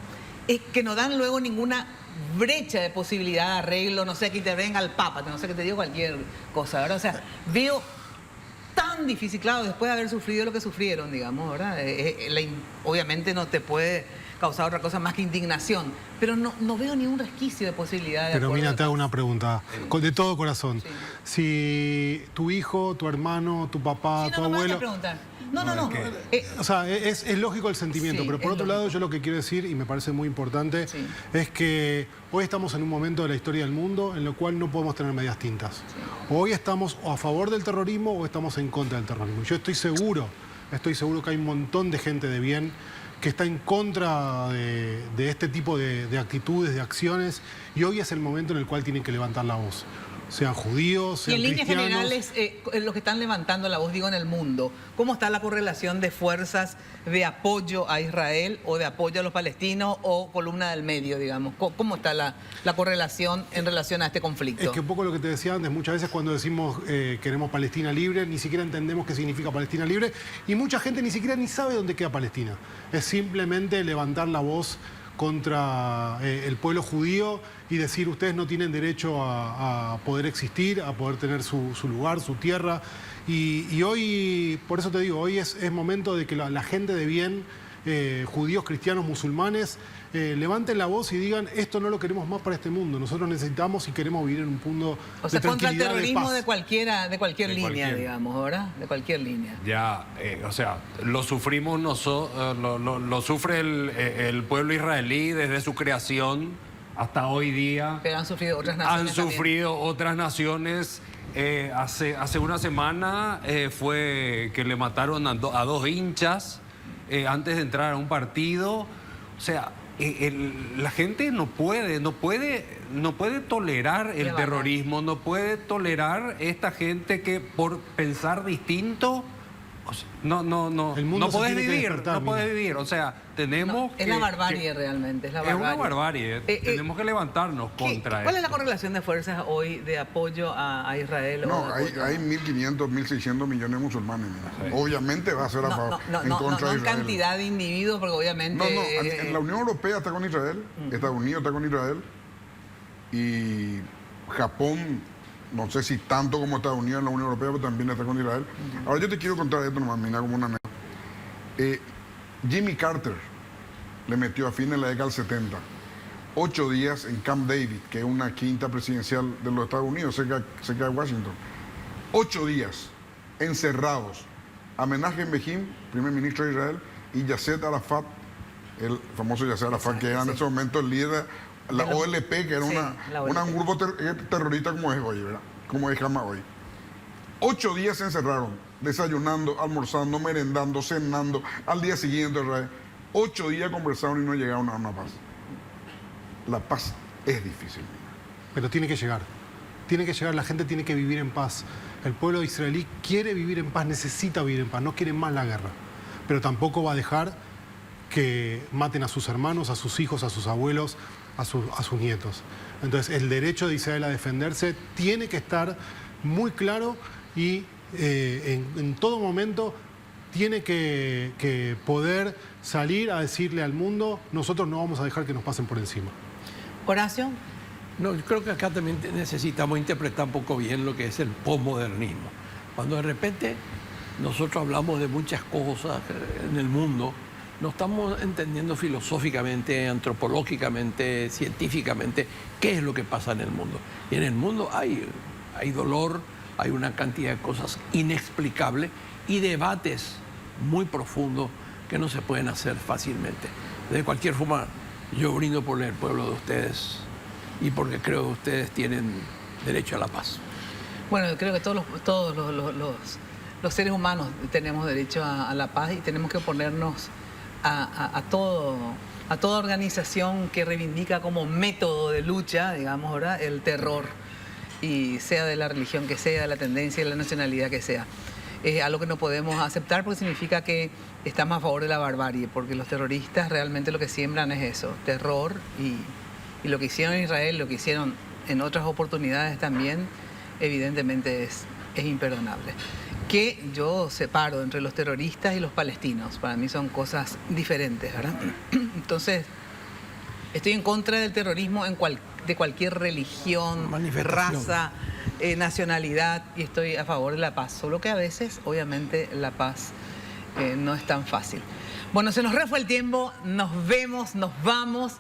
Es que no dan luego ninguna brecha de posibilidad de arreglo, no sé, que intervenga el Papa, no sé, que te digo cualquier cosa, ¿verdad? O sea, veo tan difícil, claro, después de haber sufrido lo que sufrieron, digamos, ¿verdad? Obviamente no te puede causar otra cosa más que indignación, pero no veo ni un resquicio de posibilidad de Pero mira, te hago una pregunta, de todo corazón. Si tu hijo, tu hermano, tu papá, tu abuelo... No. O sea, es lógico el sentimiento, pero por otro lado yo lo que quiero decir, y me parece muy importante, es que hoy estamos en un momento de la historia del mundo en el cual no podemos tener medias tintas. Hoy estamos o a favor del terrorismo o estamos en contra del terrorismo. Yo estoy seguro que hay un montón de gente de bien que está en contra de este tipo de actitudes, de acciones, y hoy es el momento en el cual tienen que levantar la voz. Sean judíos, sean cristianos. Y en líneas generales, los que están levantando la voz, digo, en el mundo, ¿cómo está la correlación de fuerzas de apoyo a Israel o de apoyo a los palestinos o columna del medio, digamos? ¿Cómo está la correlación en relación a este conflicto? Es que un poco lo que te decía antes, muchas veces cuando decimos queremos Palestina libre, ni siquiera entendemos qué significa Palestina libre, y mucha gente ni siquiera sabe dónde queda Palestina. Es simplemente levantar la voz contra el pueblo judío y decir ustedes no tienen derecho a poder existir, a poder tener su lugar, su tierra. Y hoy, por eso te digo, hoy es momento de que la gente de bien, judíos, cristianos, musulmanes, levanten la voz y digan esto no lo queremos más para este mundo. Nosotros necesitamos y queremos vivir en un mundo de tranquilidad, contra el terrorismo de paz. de cualquier línea, digamos, ¿verdad? De cualquier línea. Ya, o sea, lo sufrimos lo sufre el pueblo israelí desde su creación hasta hoy día. Pero han sufrido otras naciones. Han sufrido otras naciones. Hace una semana fue que le mataron a dos hinchas antes de entrar a un partido. O sea, la gente no puede tolerar el terrorismo, no puede tolerar esta gente que por pensar distinto, o sea, no puedes vivir, o sea, tenemos es la barbarie realmente, es la barbarie. Es una barbarie, tenemos que levantarnos contra ¿Cuál es la esto. correlación de fuerzas hoy de apoyo a Israel? No, hay 1.500, 1.600 millones de musulmanes. Sí. Obviamente va a ser a favor, en contra de Israel. No en cantidad de individuos, porque obviamente... la Unión Europea está con Israel, Estados Unidos está con Israel, y Japón, no sé si tanto como Estados Unidos en la Unión Europea, pero también está con Israel. Ahora yo te quiero contar esto nomás, mira, como una anécdota. Jimmy Carter le metió a fines de la década del 70 8 días en Camp David, que es una quinta presidencial de los Estados Unidos, cerca de Washington. 8 días encerrados a Menachem Begin, primer ministro de Israel, y Yasser Arafat, el famoso Yasser Arafat, que era en ese momento el líder de la OLP, que era un grupo terrorista como es hoy, ¿verdad? Como es Hamas hoy. 8 días se encerraron, desayunando, almorzando, merendando, cenando, al día siguiente, Israel. 8 días conversaron y no llegaron a una paz. La paz es difícil. Pero tiene que llegar. Tiene que llegar, la gente tiene que vivir en paz. El pueblo israelí quiere vivir en paz, necesita vivir en paz, no quiere más la guerra. Pero tampoco va a dejar que maten a sus hermanos, a sus hijos, a sus abuelos, a sus nietos. Entonces, el derecho de Israel a defenderse tiene que estar muy claro y en todo momento tiene que poder salir a decirle al mundo, nosotros no vamos a dejar que nos pasen por encima. Horacio. No, yo creo que acá también necesitamos interpretar un poco bien lo que es el posmodernismo. Cuando de repente nosotros hablamos de muchas cosas en el mundo, no estamos entendiendo filosóficamente, antropológicamente, científicamente qué es lo que pasa en el mundo. Y en el mundo hay dolor, hay una cantidad de cosas inexplicables y debates muy profundos que no se pueden hacer fácilmente. De cualquier forma, yo brindo por el pueblo de ustedes y porque creo que ustedes tienen derecho a la paz. Bueno, yo creo que todos los seres humanos tenemos derecho a la paz y tenemos que oponernos a toda organización que reivindica como método de lucha, digamos, ¿verdad?, el terror, y sea de la religión que sea, de la tendencia y de la nacionalidad que sea. Es algo que no podemos aceptar porque significa que estamos a favor de la barbarie, porque los terroristas realmente lo que siembran es eso, terror, y lo que hicieron en Israel, lo que hicieron en otras oportunidades también, evidentemente es imperdonable. Que yo separo entre los terroristas y los palestinos. Para mí son cosas diferentes, ¿verdad? Entonces, estoy en contra del terrorismo de cualquier religión, raza, nacionalidad, y estoy a favor de la paz. Solo que a veces, obviamente, la paz no es tan fácil. Bueno, se nos fue el tiempo, nos vemos, nos vamos.